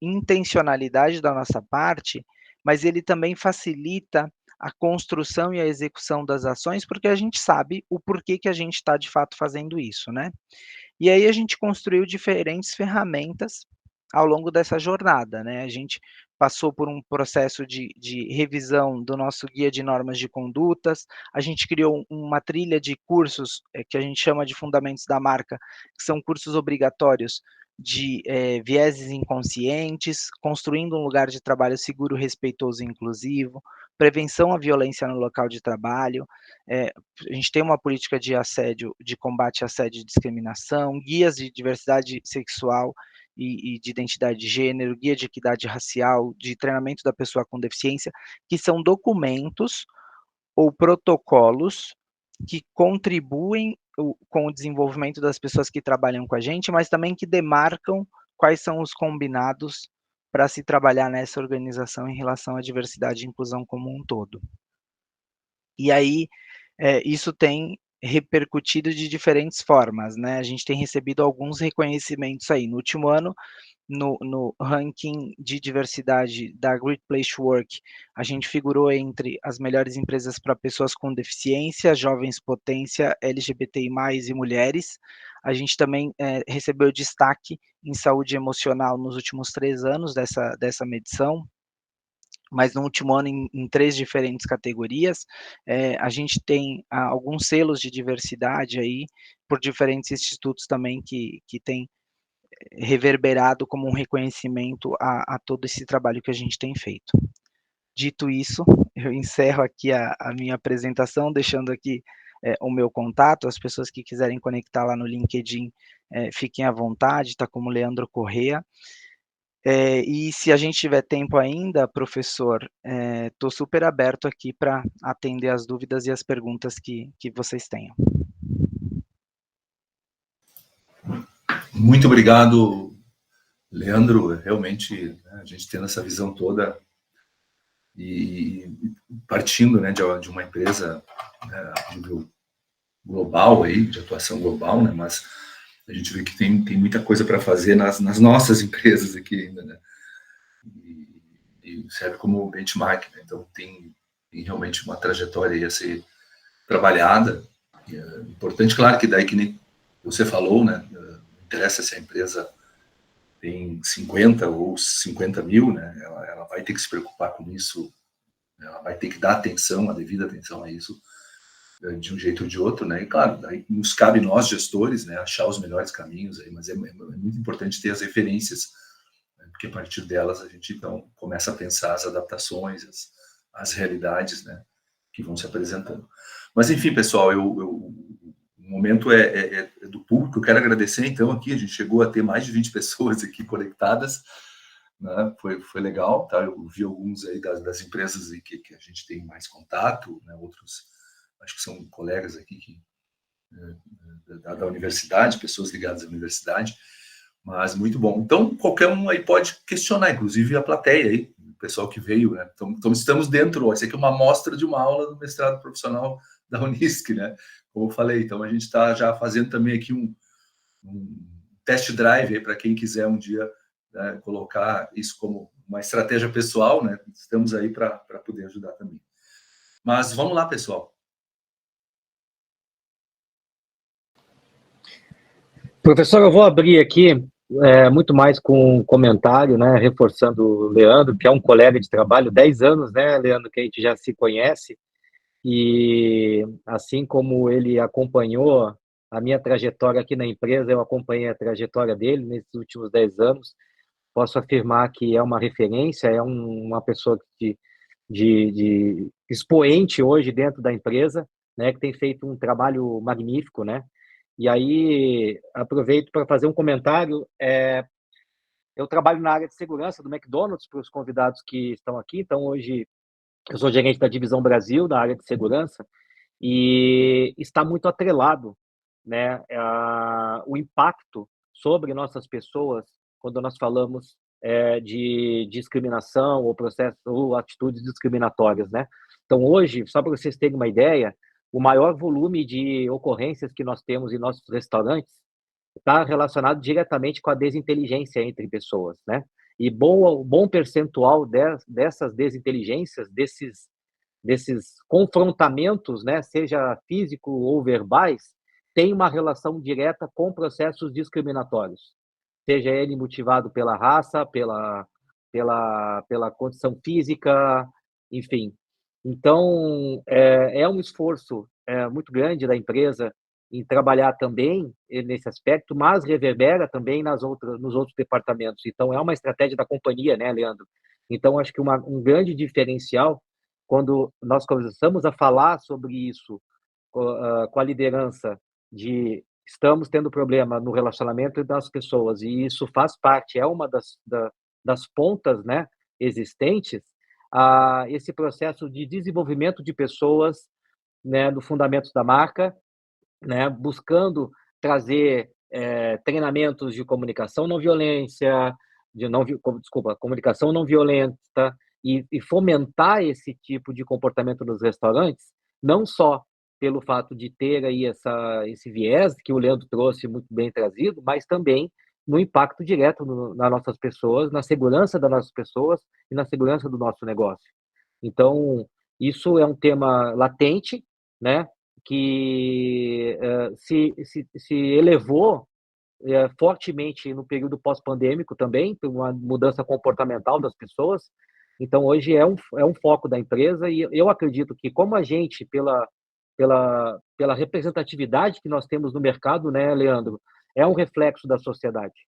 intencionalidade da nossa parte, mas ele também facilita a construção e a execução das ações, porque a gente sabe o porquê que a gente está de fato fazendo isso, né? E aí a gente construiu diferentes ferramentas ao longo dessa jornada, né? A gente passou por um processo de revisão do nosso guia de normas de condutas, a gente criou uma trilha de cursos que a gente chama de fundamentos da marca, que são cursos obrigatórios de vieses inconscientes, construindo um lugar de trabalho seguro, respeitoso e inclusivo, prevenção à violência no local de trabalho, a gente tem uma política de assédio, de combate a assédio e discriminação, guias de diversidade sexual e de identidade de gênero, guia de equidade racial, de treinamento da pessoa com deficiência, que são documentos ou protocolos que contribuem com o desenvolvimento das pessoas que trabalham com a gente, mas também que demarcam quais são os combinados para se trabalhar nessa organização em relação à diversidade e inclusão como um todo. E aí, isso tem repercutido de diferentes formas, né? A gente tem recebido alguns reconhecimentos aí. No último ano, no ranking de diversidade da Great Place to Work, a gente figurou entre as melhores empresas para pessoas com deficiência, jovens potência, LGBTI+, e mulheres. A gente também recebeu destaque em saúde emocional nos últimos 3 anos dessa medição, mas no último ano em 3 diferentes categorias. A gente tem alguns selos de diversidade aí, por diferentes institutos também que têm reverberado como um reconhecimento a todo esse trabalho que a gente tem feito. Dito isso, eu encerro aqui a minha apresentação, deixando aqui o meu contato, as pessoas que quiserem conectar lá no LinkedIn, fiquem à vontade, está como Leandro Correa. E se a gente tiver tempo ainda, professor, estou super aberto aqui para atender as dúvidas e as perguntas que vocês tenham. Muito obrigado, Leandro. Realmente, né, a gente tendo essa visão toda e partindo, né, de uma empresa, né, a nível global, aí, de atuação global, né, mas a gente vê que tem muita coisa para fazer nas nossas empresas aqui ainda, né? E serve como benchmark, né? Então tem realmente uma trajetória aí a ser trabalhada. E é importante, claro, que daí que nem você falou, né? Não interessa se a empresa tem 50 ou 50 mil, né? Ela vai ter que se preocupar com isso, ela vai ter que dar atenção, a devida atenção a isso, de um jeito ou de outro, né? E claro, daí nos cabe nós, gestores, né, achar os melhores caminhos aí, mas é muito importante ter as referências, né, porque a partir delas a gente então começa a pensar as adaptações, as realidades, né, que vão se apresentando. Mas enfim, pessoal, o momento é do público. Eu quero agradecer então aqui, a gente chegou a ter mais de 20 pessoas aqui conectadas, né? Foi legal, tá? Eu vi alguns aí das empresas aí que a gente tem mais contato, né? Outros acho que são colegas aqui da universidade, pessoas ligadas à universidade, mas muito bom. Então, qualquer um aí pode questionar, inclusive a plateia aí, o pessoal que veio, né? Então estamos dentro, isso aqui é uma amostra de uma aula do mestrado profissional da Unisc, né? Como eu falei, então a gente está já fazendo também aqui um test drive para quem quiser um dia, né, colocar isso como uma estratégia pessoal, né? Estamos aí para poder ajudar também. Mas vamos lá, pessoal. Professor, eu vou abrir aqui muito mais com um comentário, né, reforçando o Leandro, que é um colega de trabalho, 10 anos, né, Leandro, que a gente já se conhece, e assim como ele acompanhou a minha trajetória aqui na empresa, eu acompanhei a trajetória dele nesses últimos 10 anos, posso afirmar que é uma referência, é uma pessoa de expoente hoje dentro da empresa, né, que tem feito um trabalho magnífico, né? E aí aproveito para fazer um comentário. Eu trabalho na área de segurança do McDonald's para os convidados que estão aqui. Então hoje eu sou gerente da divisão Brasil da área de segurança e está muito atrelado, né, o impacto sobre nossas pessoas quando nós falamos de discriminação ou processo ou atitudes discriminatórias, né? Então hoje, só para vocês terem uma ideia, o maior volume de ocorrências que nós temos em nossos restaurantes está relacionado diretamente com a desinteligência entre pessoas, né? E bom percentual dessas desinteligências, desses confrontamentos, né, seja físico ou verbais, tem uma relação direta com processos discriminatórios, seja ele motivado pela raça, pela condição física, enfim. Então, é um esforço muito grande da empresa em trabalhar também nesse aspecto, mas reverbera também nos outros departamentos. Então, é uma estratégia da companhia, né, Leandro? Então, acho que um grande diferencial, quando nós começamos a falar sobre isso com a liderança de estamos tendo problema no relacionamento das pessoas, e isso faz parte, é uma das pontas, né, existentes, esse processo de desenvolvimento de pessoas, né, no fundamento da marca, né, buscando trazer treinamentos de comunicação não violência, comunicação não violenta, e fomentar esse tipo de comportamento nos restaurantes, não só pelo fato de ter aí esse viés que o Leandro trouxe muito bem trazido, mas também no impacto direto nas nossas pessoas, na segurança das nossas pessoas e na segurança do nosso negócio. Então, isso é um tema latente, né, que se elevou fortemente no período pós-pandêmico também, por uma mudança comportamental das pessoas. Então, hoje é um foco da empresa, e eu acredito que, como a gente, pela representatividade que nós temos no mercado, né, Leandro, é um reflexo da sociedade.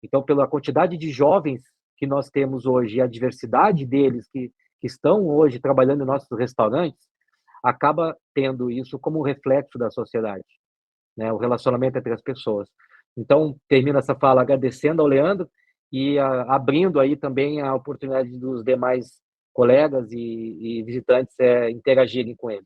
Então, pela quantidade de jovens que nós temos hoje e a diversidade deles que estão hoje trabalhando em nossos restaurantes, acaba tendo isso como um reflexo da sociedade, né, o relacionamento entre as pessoas. Então, termino essa fala agradecendo ao Leandro e abrindo aí também a oportunidade dos demais colegas e visitantes interagirem com ele.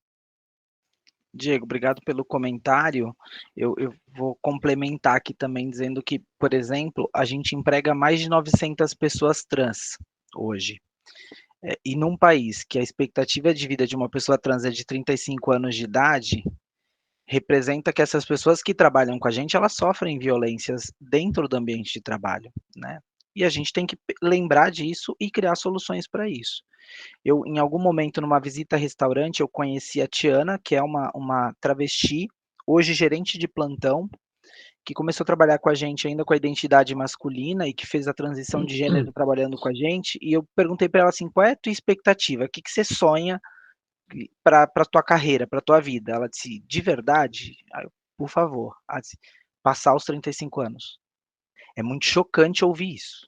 Diego, obrigado pelo comentário. Eu vou complementar aqui também dizendo que, por exemplo, a gente emprega mais de 900 pessoas trans hoje. E num país que a expectativa de vida de uma pessoa trans é de 35 anos de idade, representa que essas pessoas que trabalham com a gente, elas sofrem violências dentro do ambiente de trabalho, né? E a gente tem que lembrar disso e criar soluções para isso. Eu, em algum momento, numa visita a restaurante, eu conheci a Tiana, que é uma travesti, hoje gerente de plantão, que começou a trabalhar com a gente ainda com a identidade masculina e que fez a transição de gênero trabalhando com a gente. E eu perguntei para ela assim, qual é a tua expectativa? O que você sonha para a tua carreira, para a tua vida? Ela disse, de verdade? Por favor, disse, passar os 35 anos. É muito chocante ouvir isso.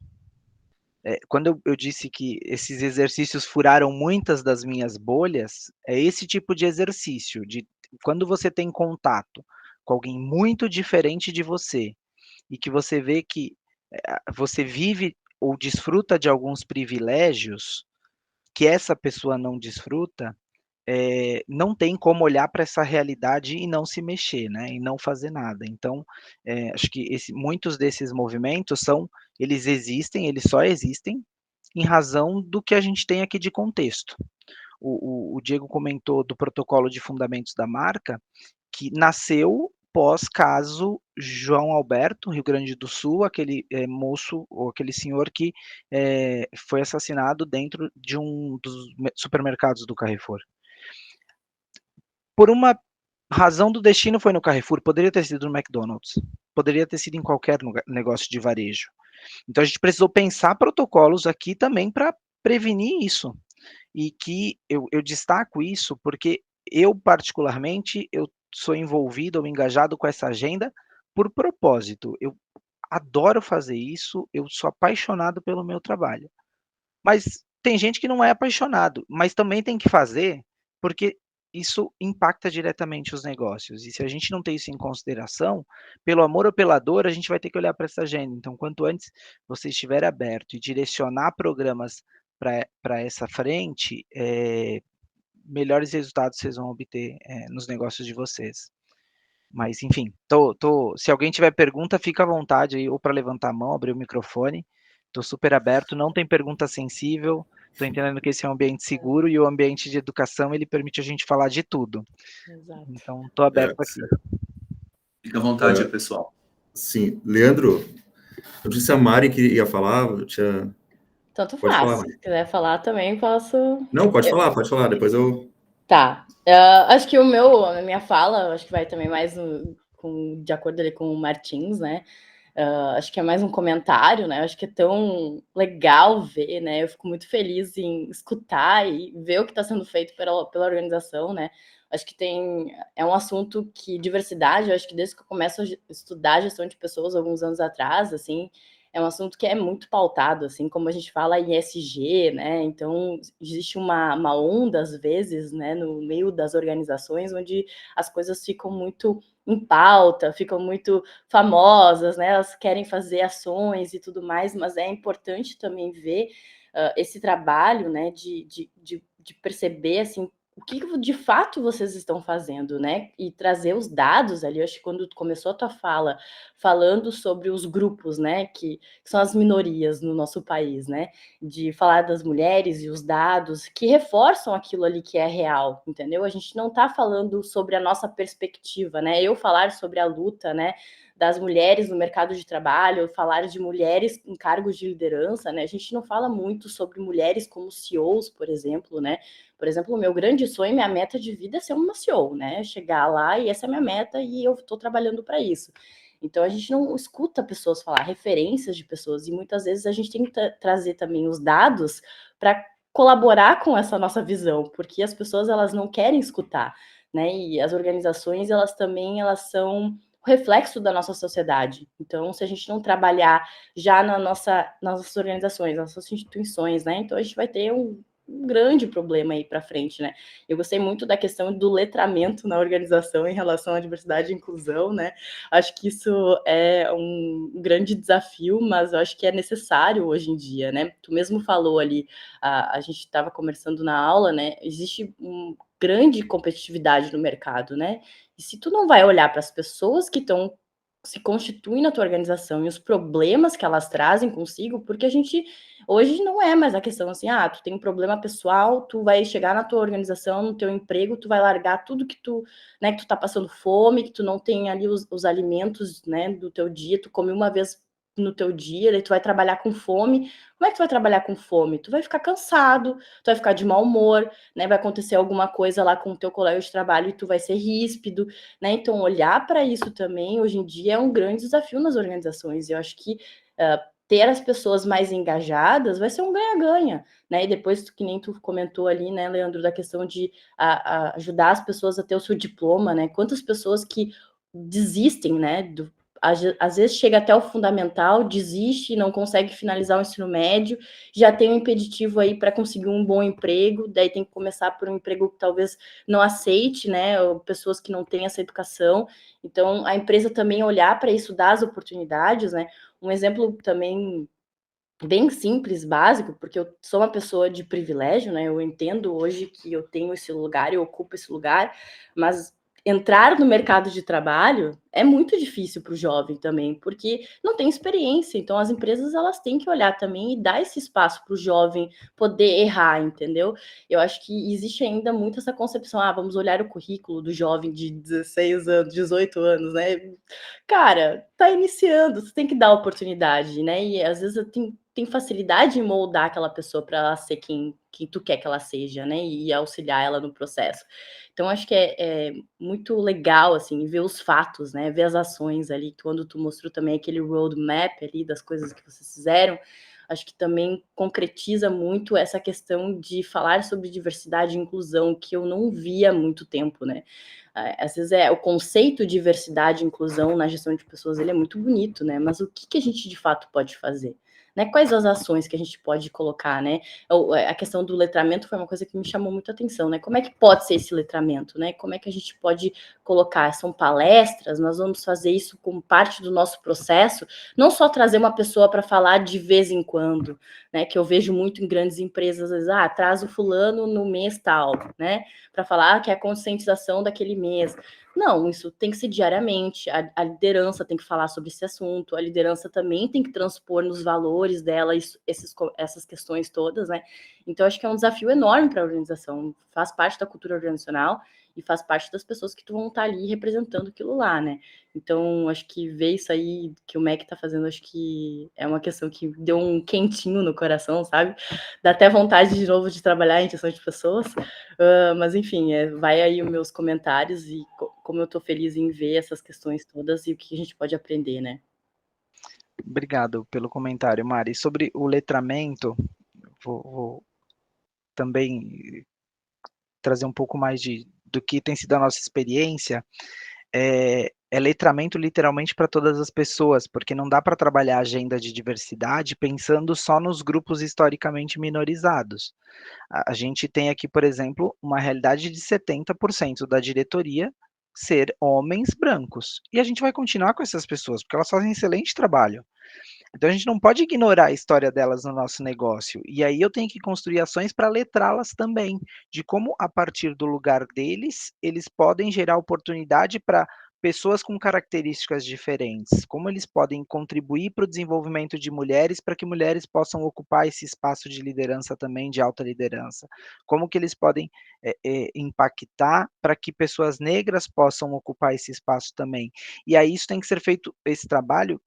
Quando eu disse que esses exercícios furaram muitas das minhas bolhas, é esse tipo de exercício, de quando você tem contato com alguém muito diferente de você, e que você vê que você vive ou desfruta de alguns privilégios que essa pessoa não desfruta, não tem como olhar para essa realidade e não se mexer, né, e não fazer nada. Então, acho que muitos desses movimentos eles existem, eles só existem em razão do que a gente tem aqui de contexto. o Diego comentou do protocolo de fundamentos da marca, que nasceu pós-caso João Alberto, Rio Grande do Sul, aquele moço ou aquele senhor que foi assassinado dentro de um dos supermercados do Carrefour. Por uma razão do destino foi no Carrefour, poderia ter sido no McDonald's, poderia ter sido em qualquer negócio de varejo. Então a gente precisou pensar protocolos aqui também para prevenir isso. E que eu destaco isso porque eu, particularmente, eu sou envolvido ou engajado com essa agenda por propósito. Eu adoro fazer isso, eu sou apaixonado pelo meu trabalho. Mas tem gente que não é apaixonado, mas também tem que fazer, porque isso impacta diretamente os negócios. E se a gente não tem isso em consideração, pelo amor ou pela dor, a gente vai ter que olhar para essa agenda. Então, quanto antes você estiver aberto e direcionar programas para essa frente, melhores resultados vocês vão obter nos negócios de vocês. Mas, enfim, se alguém tiver pergunta, fica à vontade aí, ou para levantar a mão, abrir o microfone. Estou super aberto, não tem pergunta sensível. Estou entendendo que esse é um ambiente seguro e o ambiente de educação ele permite a gente falar de tudo. Exato. Então, estou aberto aqui. Fica à vontade, pessoal. Sim, Leandro, eu disse a Mari que ia falar, Tanto Pode faz. falar, Mari. Se quiser falar também, posso. Não, pode falar, depois eu... Tá. Acho que a minha fala, acho que vai também mais de acordo ali com o Martins, né? Acho que é mais um comentário, né? Acho que é tão legal ver, né? Eu fico muito feliz em escutar e ver o que está sendo feito pela organização, né? Acho que é um assunto que diversidade, eu acho que desde que eu começo a estudar gestão de pessoas alguns anos atrás, assim, é um assunto que é muito pautado, assim, como a gente fala em ESG, né? Então, existe uma onda, às vezes, né, no meio das organizações, onde as coisas ficam muito em pauta, ficam muito famosas, né? Elas querem fazer ações e tudo mais, mas é importante também ver esse trabalho, né, de perceber, assim, o que de fato vocês estão fazendo, né? E trazer os dados ali. Eu acho que quando começou a tua fala falando sobre os grupos, né, que são as minorias no nosso país, né, de falar das mulheres e os dados que reforçam aquilo ali que é real, entendeu? A gente não está falando sobre a nossa perspectiva, né? Eu falar sobre a luta, né, das mulheres no mercado de trabalho, falar de mulheres em cargos de liderança, né? A gente não fala muito sobre mulheres como CEOs, por exemplo, né? Por exemplo, o meu grande sonho, minha meta de vida é ser uma CEO, né? Chegar lá e essa é a minha meta e eu estou trabalhando para isso. Então, a gente não escuta pessoas falar, referências de pessoas, e muitas vezes a gente tem que trazer também os dados para colaborar com essa nossa visão, porque as pessoas, elas não querem escutar, né? E as organizações, elas são o reflexo da nossa sociedade. Então, se a gente não trabalhar já nas nossas organizações, nas nossas instituições, né? Então, a gente vai ter um grande problema aí para frente, né? Eu gostei muito da questão do letramento na organização em relação à diversidade e inclusão, né? Acho que isso é um grande desafio, mas eu acho que é necessário hoje em dia, né? Tu mesmo falou ali, a gente estava conversando na aula, né? Existe uma grande competitividade no mercado, né? E se tu não vai olhar para as pessoas que se constituem na tua organização e os problemas que elas trazem consigo, porque a gente hoje não é mais a questão assim, tu tem um problema pessoal, tu vai chegar na tua organização, no teu emprego, tu vai largar tudo que tu tá passando fome, que tu não tem ali os alimentos, né, do teu dia, tu come uma vez no teu dia, daí tu vai trabalhar com fome. Como é que tu vai trabalhar com fome? Tu vai ficar cansado, tu vai ficar de mau humor, né? Vai acontecer alguma coisa lá com o teu colega de trabalho e tu vai ser ríspido, né? Então, olhar para isso também, hoje em dia, é um grande desafio nas organizações. Eu acho que ter as pessoas mais engajadas vai ser um ganha-ganha, né? E depois, que nem tu comentou ali, né, Leandro, da questão de ajudar as pessoas a ter o seu diploma, né? Quantas pessoas que desistem, né, às vezes chega até o fundamental, desiste, não consegue finalizar o ensino médio, já tem um impeditivo aí para conseguir um bom emprego, daí tem que começar por um emprego que talvez não aceite, né, ou pessoas que não têm essa educação. Então, a empresa também olhar para isso, dar as oportunidades, né. Um exemplo também bem simples, básico, porque eu sou uma pessoa de privilégio, né, eu entendo hoje que eu tenho esse lugar, eu ocupo esse lugar, mas entrar no mercado de trabalho é muito difícil para o jovem também, porque não tem experiência. Então, as empresas elas têm que olhar também e dar esse espaço para o jovem poder errar, entendeu? Eu acho que existe ainda muito essa concepção, vamos olhar o currículo do jovem de 16 anos, 18 anos, né? Cara, tá iniciando, você tem que dar oportunidade, né? E às vezes tem facilidade em moldar aquela pessoa para ela ser quem tu quer que ela seja, né? E auxiliar ela no processo. Então, acho que é muito legal, assim, ver os fatos, né? Ver as ações ali, quando tu mostrou também aquele roadmap ali das coisas que vocês fizeram, acho que também concretiza muito essa questão de falar sobre diversidade e inclusão, que eu não via há muito tempo, né? Às vezes o conceito de diversidade e inclusão na gestão de pessoas, ele é muito bonito, né? Mas o que a gente de fato pode fazer? Né? Quais as ações que a gente pode colocar, né? A questão do letramento foi uma coisa que me chamou muito a atenção, né? Como é que pode ser esse letramento, né? Como é que a gente pode colocar? São palestras, nós vamos fazer isso como parte do nosso processo, não só trazer uma pessoa para falar de vez em quando, né? Que eu vejo muito em grandes empresas, às vezes, traz o fulano no mês tal, né? Para falar que é a conscientização daquele mês. Não, isso tem que ser diariamente, a liderança tem que falar sobre esse assunto, a liderança também tem que transpor nos valores dela essas questões todas, né? Então, acho que é um desafio enorme para a organização, faz parte da cultura organizacional e faz parte das pessoas que vão estar ali representando aquilo lá, né? Então, acho que ver isso aí que o MEC está fazendo, acho que é uma questão que deu um quentinho no coração, sabe? Dá até vontade de novo de trabalhar em gestão de pessoas, mas enfim, vai aí os meus comentários e como eu estou feliz em ver essas questões todas e o que a gente pode aprender, né? Obrigado pelo comentário, Mari. Sobre o letramento, vou também trazer um pouco mais do que tem sido a nossa experiência. É letramento literalmente para todas as pessoas, porque não dá para trabalhar a agenda de diversidade pensando só nos grupos historicamente minorizados. A gente tem aqui, por exemplo, uma realidade de 70% da diretoria ser homens brancos. E a gente vai continuar com essas pessoas, porque elas fazem excelente trabalho. Então a gente não pode ignorar a história delas no nosso negócio. E aí eu tenho que construir ações para letrá-las também, de como a partir do lugar deles, eles podem gerar oportunidade para pessoas com características diferentes, como eles podem contribuir para o desenvolvimento de mulheres, para que mulheres possam ocupar esse espaço de liderança também, de alta liderança, como que eles podem impactar para que pessoas negras possam ocupar esse espaço também. E aí isso tem que ser feito, esse trabalho,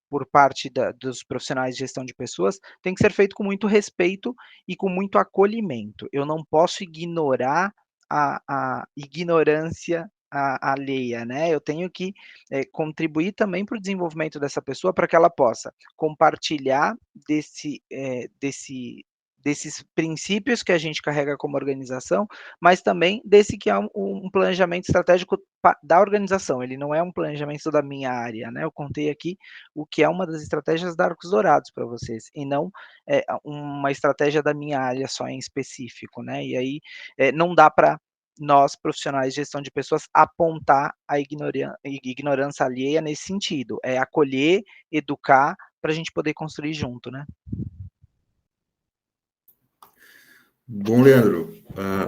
por parte dos profissionais de gestão de pessoas, tem que ser feito com muito respeito e com muito acolhimento. Eu não posso ignorar a ignorância alheia, né? Eu tenho que contribuir também para o desenvolvimento dessa pessoa, para que ela possa compartilhar desses princípios que a gente carrega como organização, mas também desse que é um planejamento estratégico da organização, ele não é um planejamento da minha área, né? Eu contei aqui o que é uma das estratégias da Arcos Dourados para vocês, e não uma estratégia da minha área só em específico, né? E aí não dá para nós, profissionais de gestão de pessoas, apontar a ignorância alheia nesse sentido, é acolher, educar, para a gente poder construir junto, né? Bom, Leandro,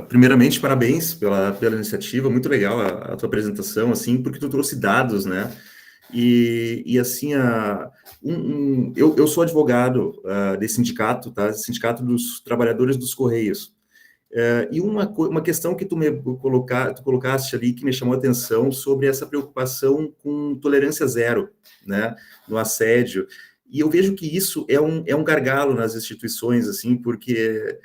primeiramente, parabéns pela iniciativa, muito legal a tua apresentação, assim, porque tu trouxe dados, né? E assim, eu sou advogado desse sindicato, tá? Sindicato dos Trabalhadores dos Correios. E uma questão que tu colocaste ali, que me chamou a atenção, sobre essa preocupação com tolerância zero, né? No assédio. E eu vejo que isso é um gargalo nas instituições, assim, porque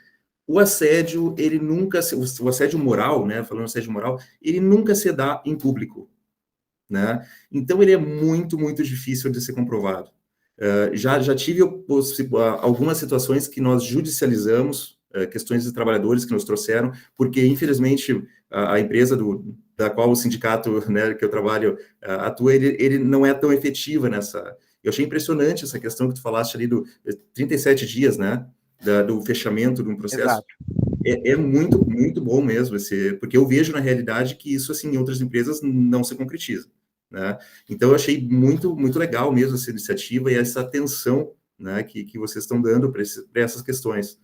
o assédio, ele nunca, o assédio moral, né, falando assédio moral, ele nunca se dá em público, né, então ele é muito, muito difícil de ser comprovado. Já tive algumas situações que nós judicializamos, questões de trabalhadores que nos trouxeram, porque, infelizmente, a empresa da qual o sindicato, né, que eu trabalho atua, ele não é tão efetiva nessa. Eu achei impressionante essa questão que tu falaste ali do 37 dias, né, do fechamento de um processo. Exato. É muito, muito bom mesmo, porque eu vejo na realidade que isso, assim, em outras empresas não se concretiza, né? Então, eu achei muito, muito legal mesmo essa iniciativa e essa atenção, né, que vocês estão dando para essas questões.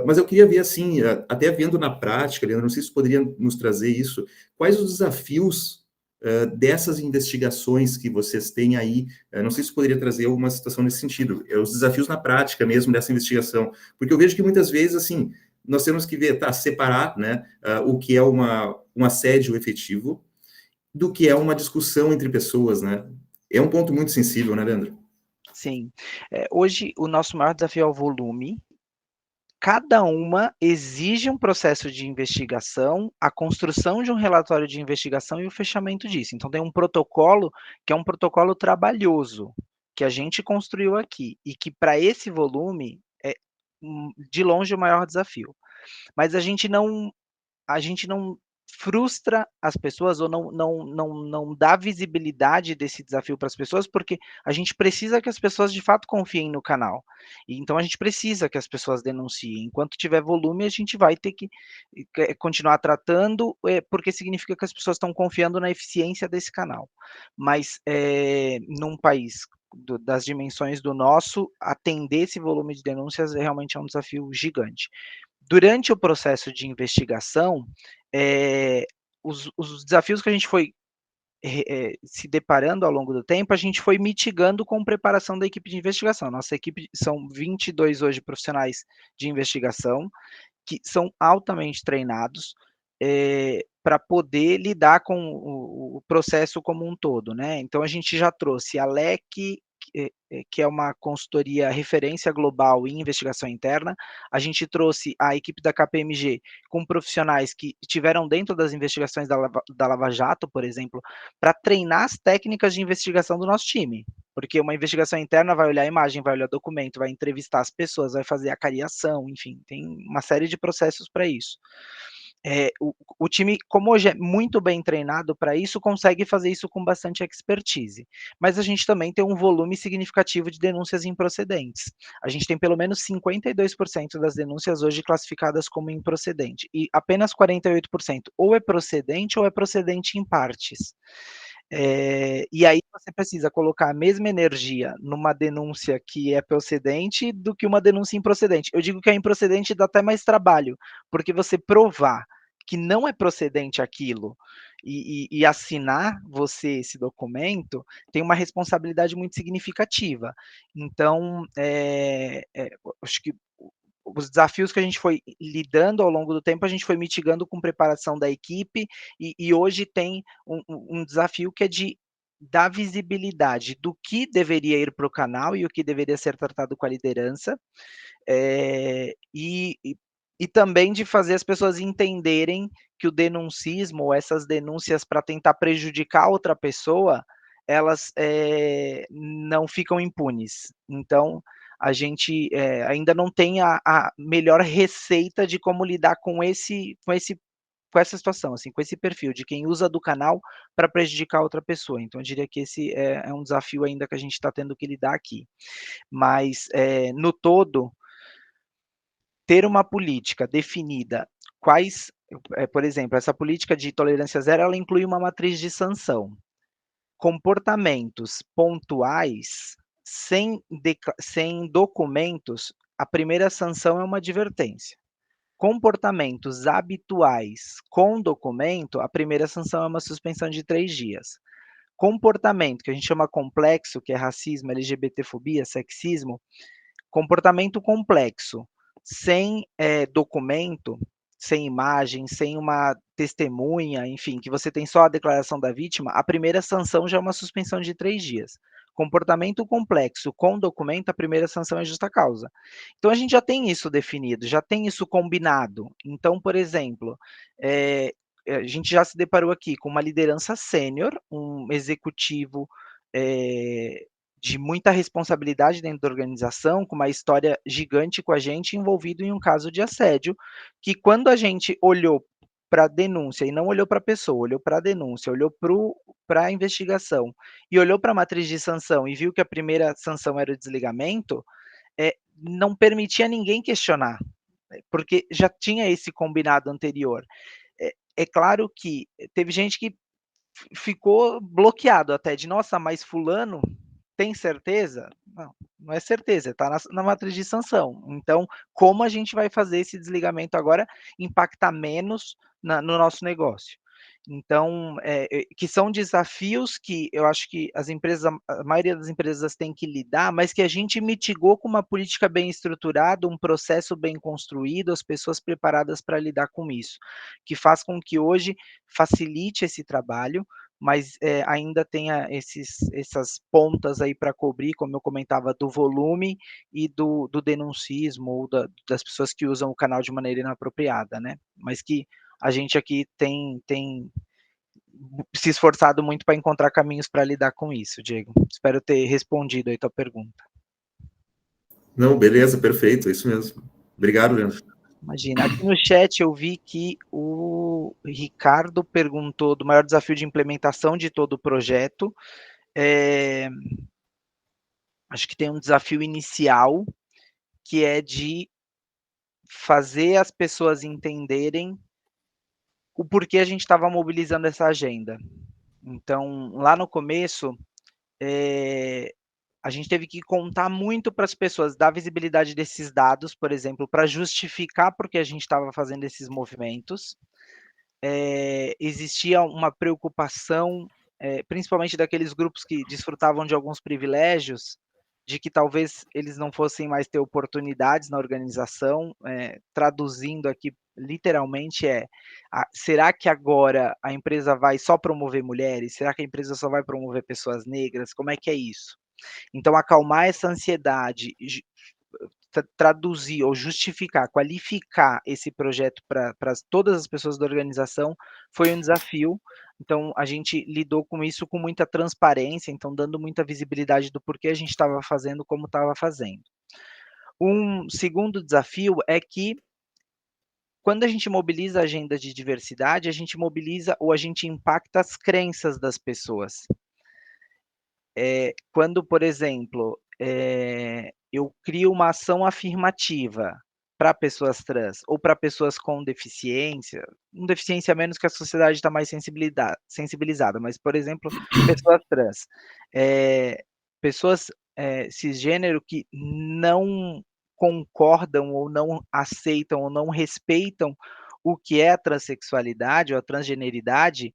Mas eu queria ver, assim, até vendo na prática, Leandro, não sei se poderia nos trazer isso, quais os desafios dessas investigações que vocês têm aí, não sei se poderia trazer alguma situação nesse sentido, os desafios na prática mesmo dessa investigação, porque eu vejo que muitas vezes, assim, nós temos que ver, separar, né, o que é um assédio efetivo do que é uma discussão entre pessoas, né? É um ponto muito sensível, né, Leandro? Sim. Hoje, o nosso maior desafio é o volume. Cada uma exige um processo de investigação, a construção de um relatório de investigação e o fechamento disso. Então, tem um protocolo que é um protocolo trabalhoso, que a gente construiu aqui, e que para esse volume é de longe o maior desafio. Mas a gente não frustra as pessoas ou não dá visibilidade desse desafio para as pessoas, porque a gente precisa que as pessoas de fato confiem no canal. E então a gente precisa que as pessoas denunciem. Enquanto tiver volume, a gente vai ter que continuar tratando, porque significa que as pessoas estão confiando na eficiência desse canal. Mas num país das dimensões do nosso, atender esse volume de denúncias realmente é um desafio gigante. Durante o processo de investigação, os desafios que a gente foi se deparando ao longo do tempo, a gente foi mitigando com preparação da equipe de investigação. Nossa equipe são 22 hoje profissionais de investigação, que são altamente treinados para poder lidar com o processo como um todo, né? Então a gente já trouxe a LEC, que é uma consultoria referência global em investigação interna. A gente trouxe a equipe da KPMG com profissionais que estiveram dentro das investigações da Lava Jato, por exemplo, para treinar as técnicas de investigação do nosso time. Porque uma investigação interna vai olhar a imagem, vai olhar documento, vai entrevistar as pessoas, vai fazer a cariação, enfim, tem uma série de processos para isso. O time, como hoje é muito bem treinado para isso, consegue fazer isso com bastante expertise. Mas a gente também tem um volume significativo de denúncias improcedentes. A gente tem pelo menos 52% das denúncias hoje classificadas como improcedente, e apenas 48% ou é procedente ou é procedente em partes. E aí você precisa colocar a mesma energia numa denúncia que é procedente do que uma denúncia improcedente. Eu digo que a improcedente dá até mais trabalho, porque você provar que não é procedente aquilo e assinar você esse documento tem uma responsabilidade muito significativa. Então, acho que os desafios que a gente foi lidando ao longo do tempo, a gente foi mitigando com preparação da equipe, e hoje tem um desafio que é de dar visibilidade do que deveria ir para o canal e o que deveria ser tratado com a liderança, e também de fazer as pessoas entenderem que o denuncismo, ou essas denúncias para tentar prejudicar outra pessoa, elas não ficam impunes. Então, a gente ainda não tem a melhor receita de como lidar com essa situação, assim, com esse perfil de quem usa do canal para prejudicar outra pessoa. Então, eu diria que esse é um desafio ainda que a gente está tendo que lidar aqui. Mas, no todo, ter uma política definida, por exemplo, essa política de tolerância zero, ela inclui uma matriz de sanção. Comportamentos pontuais, sem documentos, a primeira sanção é uma advertência. Comportamentos habituais com documento, a primeira sanção é uma suspensão de 3 dias. Comportamento que a gente chama complexo, que é racismo, LGBTfobia, sexismo, comportamento complexo, sem documento, sem imagem, sem uma testemunha, enfim, que você tem só a declaração da vítima, a primeira sanção já é uma suspensão de 3 dias. Comportamento complexo com documento, a primeira sanção é justa causa. Então a gente já tem isso definido, já tem isso combinado. Então, por exemplo, a gente já se deparou aqui com uma liderança sênior, um executivo de muita responsabilidade dentro da organização, com uma história gigante com a gente, envolvido em um caso de assédio, que quando a gente olhou para a denúncia e não olhou para a pessoa, olhou para a denúncia, olhou para a investigação e olhou para a matriz de sanção e viu que a primeira sanção era o desligamento, não permitia ninguém questionar, porque já tinha esse combinado anterior. É claro que teve gente que ficou bloqueado até de, nossa, mas fulano tem certeza? Não, não é certeza, está na matriz de sanção. Então, como a gente vai fazer esse desligamento agora impactar menos no nosso negócio? Então, que são desafios que eu acho que as empresas, a maioria das empresas tem que lidar, mas que a gente mitigou com uma política bem estruturada, um processo bem construído, as pessoas preparadas para lidar com isso, que faz com que hoje facilite esse trabalho, mas ainda tenha essas pontas aí para cobrir, como eu comentava, do volume e do denuncismo, ou das pessoas que usam o canal de maneira inapropriada, né? Mas que a gente aqui tem se esforçado muito para encontrar caminhos para lidar com isso, Diego. Espero ter respondido aí tua pergunta. Não, beleza, perfeito, é isso mesmo. Obrigado, Leandro. Imagina, aqui no chat eu vi que o Ricardo perguntou do maior desafio de implementação de todo o projeto. Acho que tem um desafio inicial, que é de fazer as pessoas entenderem o porquê a gente estava mobilizando essa agenda. Então, lá no começo, a gente teve que contar muito para as pessoas, dar visibilidade desses dados, por exemplo, para justificar por que a gente estava fazendo esses movimentos. Existia uma preocupação, principalmente daqueles grupos que desfrutavam de alguns privilégios, de que talvez eles não fossem mais ter oportunidades na organização, traduzindo aqui literalmente será que agora a empresa vai só promover mulheres? Será que a empresa só vai promover pessoas negras? Como é que é isso? Então, acalmar essa ansiedade, traduzir ou justificar, qualificar esse projeto para todas as pessoas da organização foi um desafio. Então, a gente lidou com isso com muita transparência, então dando muita visibilidade do porquê a gente estava fazendo como estava fazendo. Um segundo desafio é que quando a gente mobiliza a agenda de diversidade, a gente mobiliza ou a gente impacta as crenças das pessoas. Quando, por exemplo, eu crio uma ação afirmativa para pessoas trans ou para pessoas com deficiência menos que a sociedade está mais sensibilizada, mas, por exemplo, pessoas trans, pessoas cisgênero que não concordam ou não aceitam ou não respeitam o que é a transexualidade ou a transgeneridade,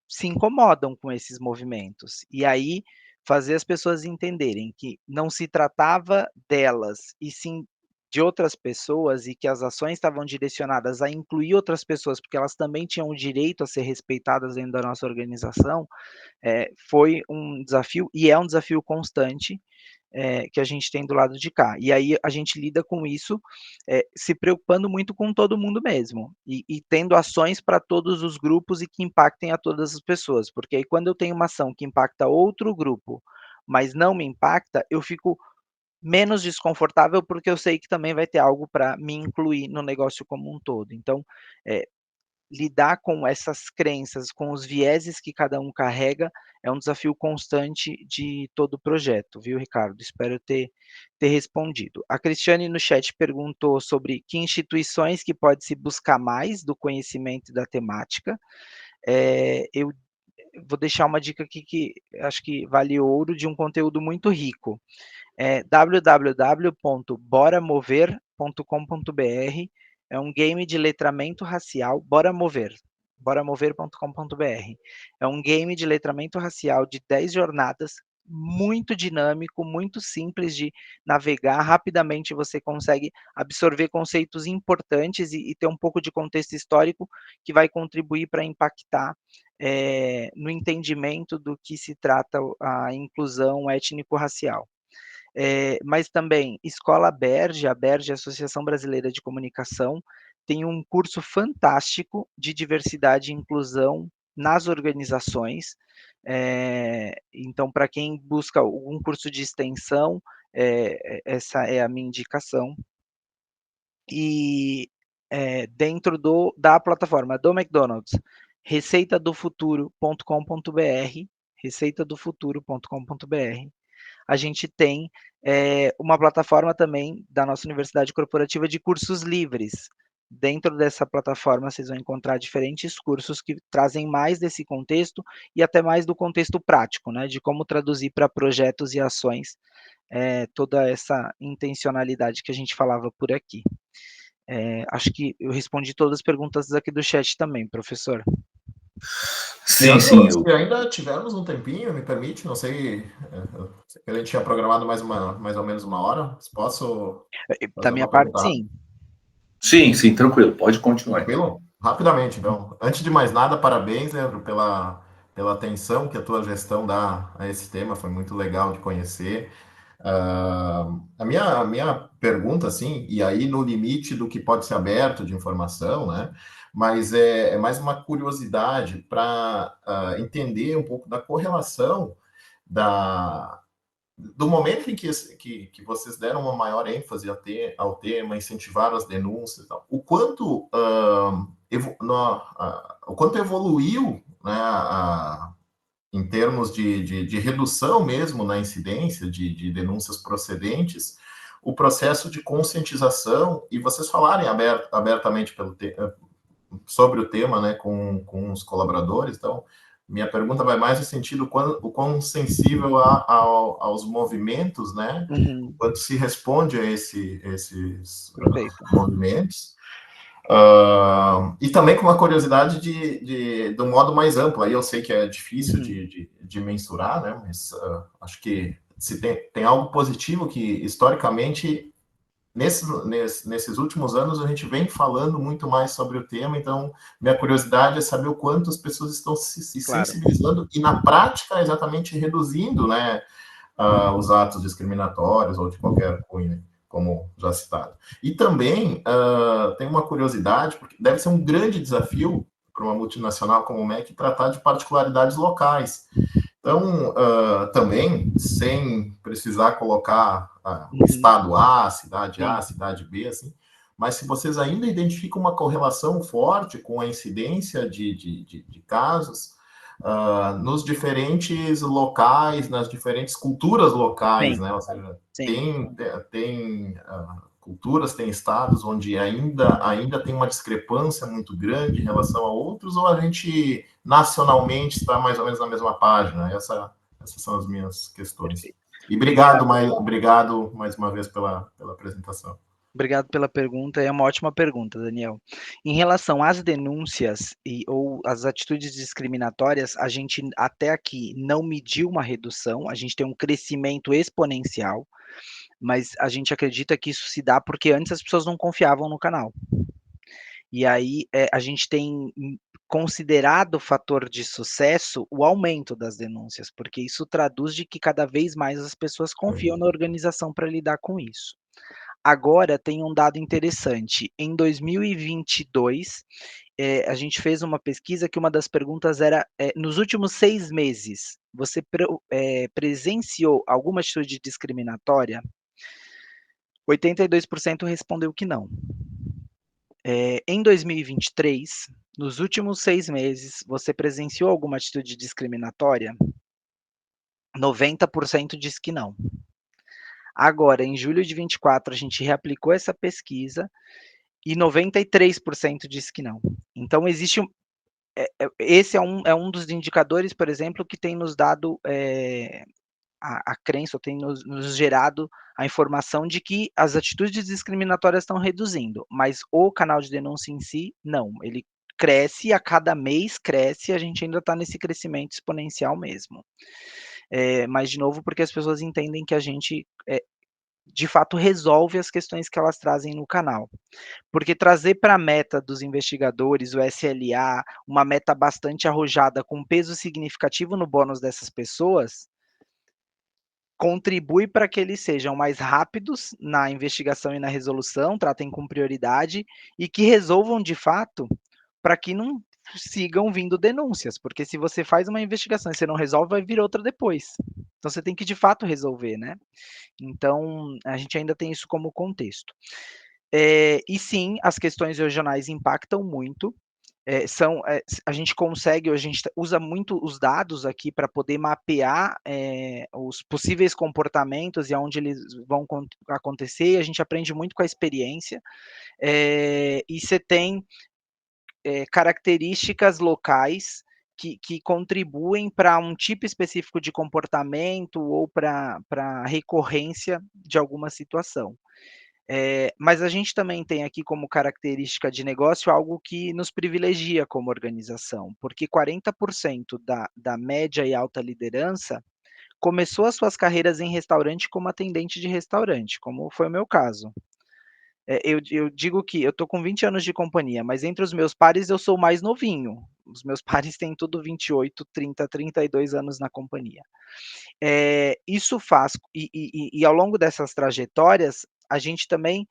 se incomodam com esses movimentos. E aí, fazer as pessoas entenderem que não se tratava delas, e sim de outras pessoas, e que as ações estavam direcionadas a incluir outras pessoas, porque elas também tinham o direito a ser respeitadas dentro da nossa organização, foi um desafio, e é um desafio constante, que a gente tem do lado de cá. E aí a gente lida com isso, se preocupando muito com todo mundo mesmo, e tendo ações para todos os grupos e que impactem a todas as pessoas, porque aí quando eu tenho uma ação que impacta outro grupo, mas não me impacta, eu fico menos desconfortável, porque eu sei que também vai ter algo para me incluir no negócio como um todo. Então, lidar com essas crenças, com os vieses que cada um carrega, é um desafio constante de todo o projeto, viu, Ricardo? Espero ter respondido. A Cristiane no chat perguntou sobre que instituições que pode se buscar mais do conhecimento da temática. Eu vou deixar uma dica aqui que acho que vale ouro, de um conteúdo muito rico. www.boramover.com.br, é um game de letramento racial, boramover.com.br. É um game de letramento racial de 10 jornadas, muito dinâmico, muito simples de navegar, rapidamente você consegue absorver conceitos importantes e ter um pouco de contexto histórico que vai contribuir para impactar no entendimento do que se trata a inclusão étnico-racial. Mas também Escola Berge, a Berge, Associação Brasileira de Comunicação, tem um curso fantástico de diversidade e inclusão nas organizações. Então, para quem busca algum curso de extensão, essa é a minha indicação. E dentro da plataforma do McDonald's, receitadofuturo.com.br, receitadofuturo.com.br, a gente tem uma plataforma também da nossa Universidade Corporativa de cursos livres. dentro dessa plataforma vocês vão encontrar diferentes cursos que trazem mais desse contexto e até mais do contexto prático, né, de como traduzir para projetos e ações toda essa intencionalidade que a gente falava por aqui. Acho que eu respondi todas as perguntas aqui do chat também, professor. Sim, sim. Se ainda tivermos um tempinho, me permite, não sei, a gente tinha programado mais ou menos 1 hora, posso... Da minha parte, sim. Sim, tranquilo, pode continuar. Tranquilo? Rapidamente, então. Antes de mais nada, parabéns, Leandro, pela atenção que a tua gestão dá a esse tema, foi muito legal de conhecer. A minha pergunta, assim, e aí no limite do que pode ser aberto de informação, né? Mas é mais uma curiosidade para entender um pouco da correlação do momento em que vocês deram uma maior ênfase ao tema, incentivaram as denúncias, o quanto evoluiu, né, em termos de redução mesmo na incidência de denúncias procedentes, o processo de conscientização, e vocês falarem abertamente sobre o tema, né, com os colaboradores. Então, minha pergunta vai mais no sentido o quão sensível aos movimentos, né, quanto se responde a esses movimentos. E também com uma curiosidade do modo mais amplo, aí eu sei que é difícil de mensurar, né, mas acho que se tem algo positivo que, historicamente, nesses últimos anos, a gente vem falando muito mais sobre o tema, então minha curiosidade é saber o quanto as pessoas estão se sensibilizando e, na prática, exatamente reduzindo, né, os atos discriminatórios ou de qualquer cunho, como já citado. E também tem uma curiosidade, porque deve ser um grande desafio para uma multinacional como o MEC tratar de particularidades locais. Então, também, sem precisar colocar estado A, cidade B, assim, mas se vocês ainda identificam uma correlação forte com a incidência de casos nos diferentes locais, nas diferentes culturas locais, né? Ou seja, tem culturas, tem estados onde ainda tem uma discrepância muito grande em relação a outros, ou a gente nacionalmente está mais ou menos na mesma página? Essas são as minhas questões. E obrigado mais uma vez pela apresentação. Obrigado pela pergunta, é uma ótima pergunta, Daniel. Em relação às denúncias ou às atitudes discriminatórias, a gente até aqui não mediu uma redução, a gente tem um crescimento exponencial, mas a gente acredita que isso se dá porque antes as pessoas não confiavam no canal. E aí a gente tem considerado fator de sucesso o aumento das denúncias, porque isso traduz de que cada vez mais as pessoas confiam na organização para lidar com isso. Agora tem um dado interessante, em 2022, a gente fez uma pesquisa que uma das perguntas era, nos últimos 6 meses, você presenciou alguma atitude discriminatória? 82% respondeu que não. Em 2023, nos últimos 6 meses, você presenciou alguma atitude discriminatória? 90% disse que não. Agora, em julho de 24, a gente reaplicou essa pesquisa e 93% disse que não. Então, existe esse é um dos indicadores, por exemplo, que tem nos dado a crença, ou tem nos gerado a informação de que as atitudes discriminatórias estão reduzindo, mas o canal de denúncia em si, não. Ele cresce, a cada mês cresce, a gente ainda está nesse crescimento exponencial mesmo. Mas, de novo, porque as pessoas entendem que a gente, de fato, resolve as questões que elas trazem no canal. Porque trazer para a meta dos investigadores, o SLA, uma meta bastante arrojada, com peso significativo no bônus dessas pessoas, contribui para que eles sejam mais rápidos na investigação e na resolução, tratem com prioridade, e que resolvam de fato, para que não sigam vindo denúncias, porque se você faz uma investigação e você não resolve, vai vir outra depois. Então você tem que de fato resolver, né? Então a gente ainda tem isso como contexto. E sim, as questões regionais impactam muito, a gente usa muito os dados aqui para poder mapear os possíveis comportamentos e aonde eles vão acontecer, e a gente aprende muito com a experiência, e você tem características locais que contribuem para um tipo específico de comportamento ou para recorrência de alguma situação. Mas a gente também tem aqui como característica de negócio algo que nos privilegia como organização, porque 40% da média e alta liderança começou as suas carreiras em restaurante como atendente de restaurante, como foi o meu caso. Eu digo que eu estou com 20 anos de companhia, mas entre os meus pares eu sou o mais novinho. Os meus pares têm tudo 28, 30, 32 anos na companhia. Isso faz, e ao longo dessas trajetórias, a gente também,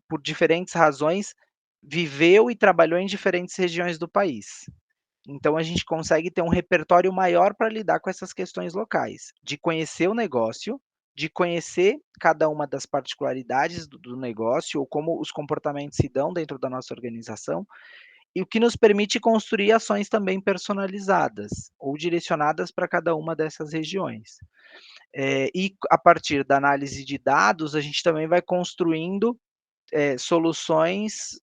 por diferentes razões, viveu e trabalhou em diferentes regiões do país. Então a gente consegue ter um repertório maior para lidar com essas questões locais, de conhecer o negócio, de conhecer cada uma das particularidades do negócio, ou como os comportamentos se dão dentro da nossa organização, e o que nos permite construir ações também personalizadas, ou direcionadas para cada uma dessas regiões. E a partir da análise de dados, a gente também vai construindo soluções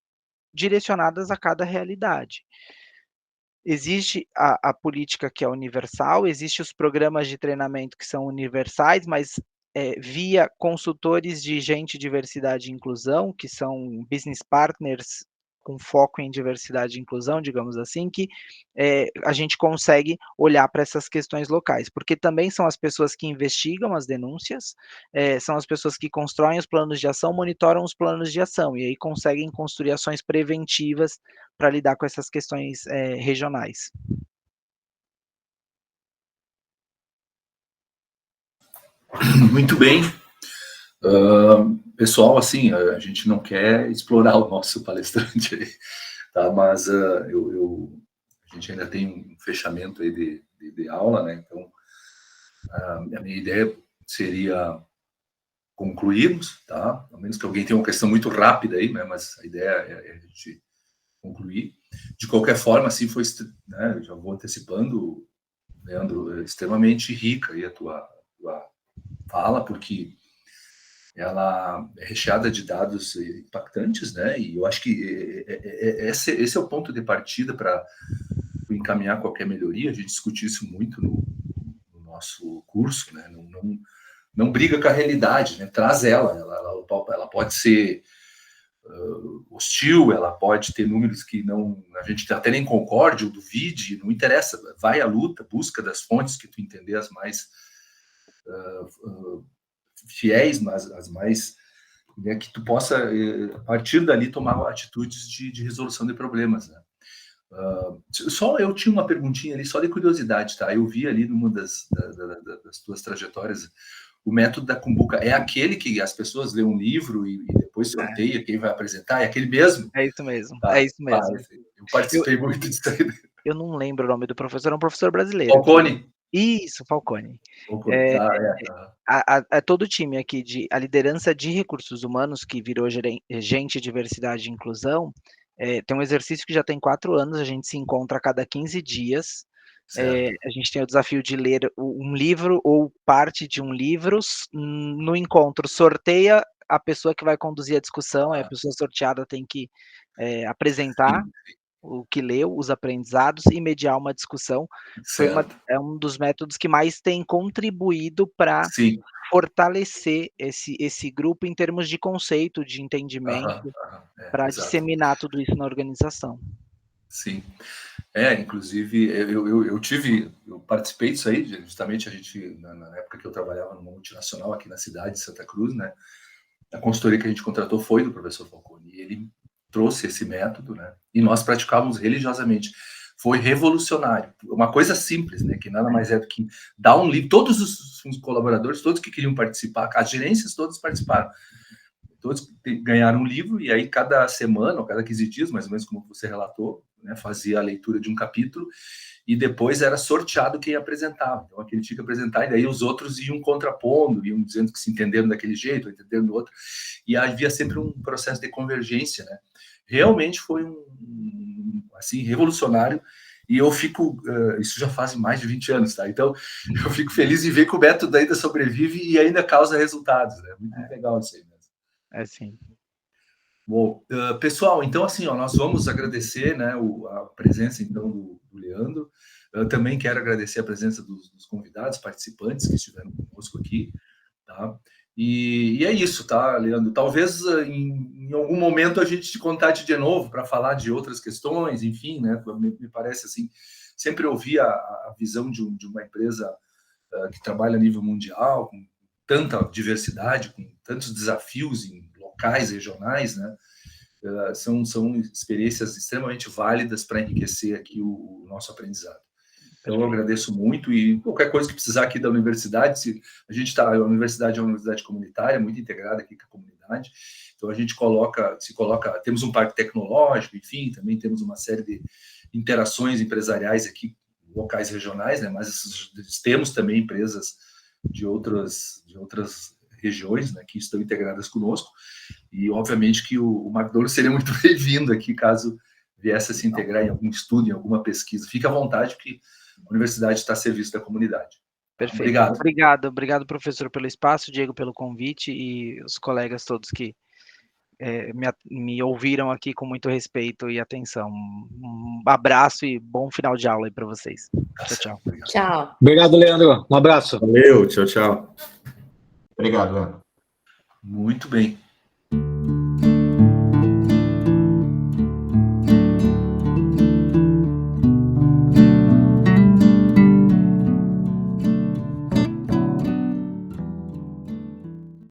direcionadas a cada realidade. Existe a política que é universal, existe os programas de treinamento que são universais, mas via consultores de gente, diversidade e inclusão, que são business partners com foco em diversidade e inclusão, digamos assim, que a gente consegue olhar para essas questões locais, porque também são as pessoas que investigam as denúncias, são as pessoas que constroem os planos de ação, monitoram os planos de ação, e aí conseguem construir ações preventivas para lidar com essas questões regionais. Muito bem. Pessoal, assim, a gente não quer explorar o nosso palestrante aí, tá? Mas a gente ainda tem um fechamento aí de aula, né? Então, a minha ideia seria concluirmos, tá? A menos que alguém tenha uma questão muito rápida aí, né? Mas a ideia é a gente concluir. De qualquer forma, assim, foi, né? Já vou antecipando, Leandro, extremamente rica aí a tua fala, porque ela é recheada de dados impactantes, né? E eu acho que esse é o ponto de partida para encaminhar qualquer melhoria. A gente discute isso muito no nosso curso, né? Não briga com a realidade, né? Traz ela pode ser hostil, ela pode ter números que a gente até nem concorde ou duvide, não interessa. Vai à luta, busca das fontes que tu entender as mais fiéis, mas as mais, né, que tu possa, a partir dali, tomar atitudes de resolução de problemas, né? Só eu tinha uma perguntinha ali, só de curiosidade, tá? Eu vi ali numa das tuas trajetórias, o método da Cumbuca é aquele que as pessoas lêem um livro e depois sorteia quem vai apresentar? É aquele mesmo? É isso mesmo, tá? É isso mesmo. Eu participei muito disso aí. Eu não lembro o nome do professor, é um professor brasileiro. Falcone. Isso, Falcone. Todo o time aqui, a liderança de recursos humanos, que virou gente, diversidade e inclusão, tem um exercício que já tem 4 anos, a gente se encontra a cada 15 dias, a gente tem o desafio de ler um livro ou parte de um livro, no encontro sorteia a pessoa que vai conduzir a discussão, a pessoa sorteada tem que apresentar o que leu, os aprendizados e mediar uma discussão. É um dos métodos que mais tem contribuído para fortalecer esse grupo em termos de conceito, de entendimento, para disseminar tudo isso na organização. Sim. Inclusive, eu participei disso aí, justamente a gente, na época que eu trabalhava numa multinacional aqui na cidade de Santa Cruz, né? A consultoria que a gente contratou foi do professor Falcone, e ele trouxe esse método, né? E nós praticávamos religiosamente. Foi revolucionário. Uma coisa simples, né? Que nada mais é do que dar um livro. Todos os colaboradores, todos que queriam participar, as gerências todos participaram. Todos ganharam um livro, e aí cada semana, ou cada 15 dias, mais ou menos como você relatou, né, fazia a leitura de um capítulo, e depois era sorteado quem apresentava. Então, aquele tinha que apresentar, e daí os outros iam contrapondo, iam dizendo que se entenderam daquele jeito, entenderam do outro, e havia sempre um processo de convergência, né? realmente foi assim, revolucionário, e eu fico, isso já faz mais de 20 anos, tá? Então, eu fico feliz em ver que o método ainda sobrevive e ainda causa resultados, né? Muito legal isso aí mesmo. Sim. Bom, pessoal, então assim, ó, nós vamos agradecer, né, a presença, então, do Leandro. Eu também quero agradecer a presença dos convidados, participantes que estiveram conosco aqui, tá? E é isso, tá, Leandro? Talvez em algum momento a gente te contate de novo para falar de outras questões, enfim, né? Me parece assim, sempre ouvir a visão de uma empresa que trabalha a nível mundial, com tanta diversidade, com tantos desafios em locais, regionais, né? São experiências extremamente válidas para enriquecer aqui o nosso aprendizado. Então, eu agradeço muito, e qualquer coisa que precisar aqui da universidade, a universidade é uma universidade comunitária, muito integrada aqui com a comunidade, então a gente temos um parque tecnológico, enfim, também temos uma série de interações empresariais aqui, locais regionais, né, mas temos também empresas de outras regiões, né, que estão integradas conosco, e obviamente que o McDonald's seria muito bem-vindo aqui, caso viesse a se integrar em algum estudo, em alguma pesquisa. Fique à vontade, que a universidade está a serviço da comunidade. Perfeito. Obrigado, professor, pelo espaço, Diego, pelo convite, e os colegas todos que me ouviram aqui com muito respeito e atenção. Um abraço e bom final de aula aí para vocês. Tchau. Tchau. Obrigado, Leandro. Um abraço. Valeu, tchau. Obrigado, Leandro. Muito bem.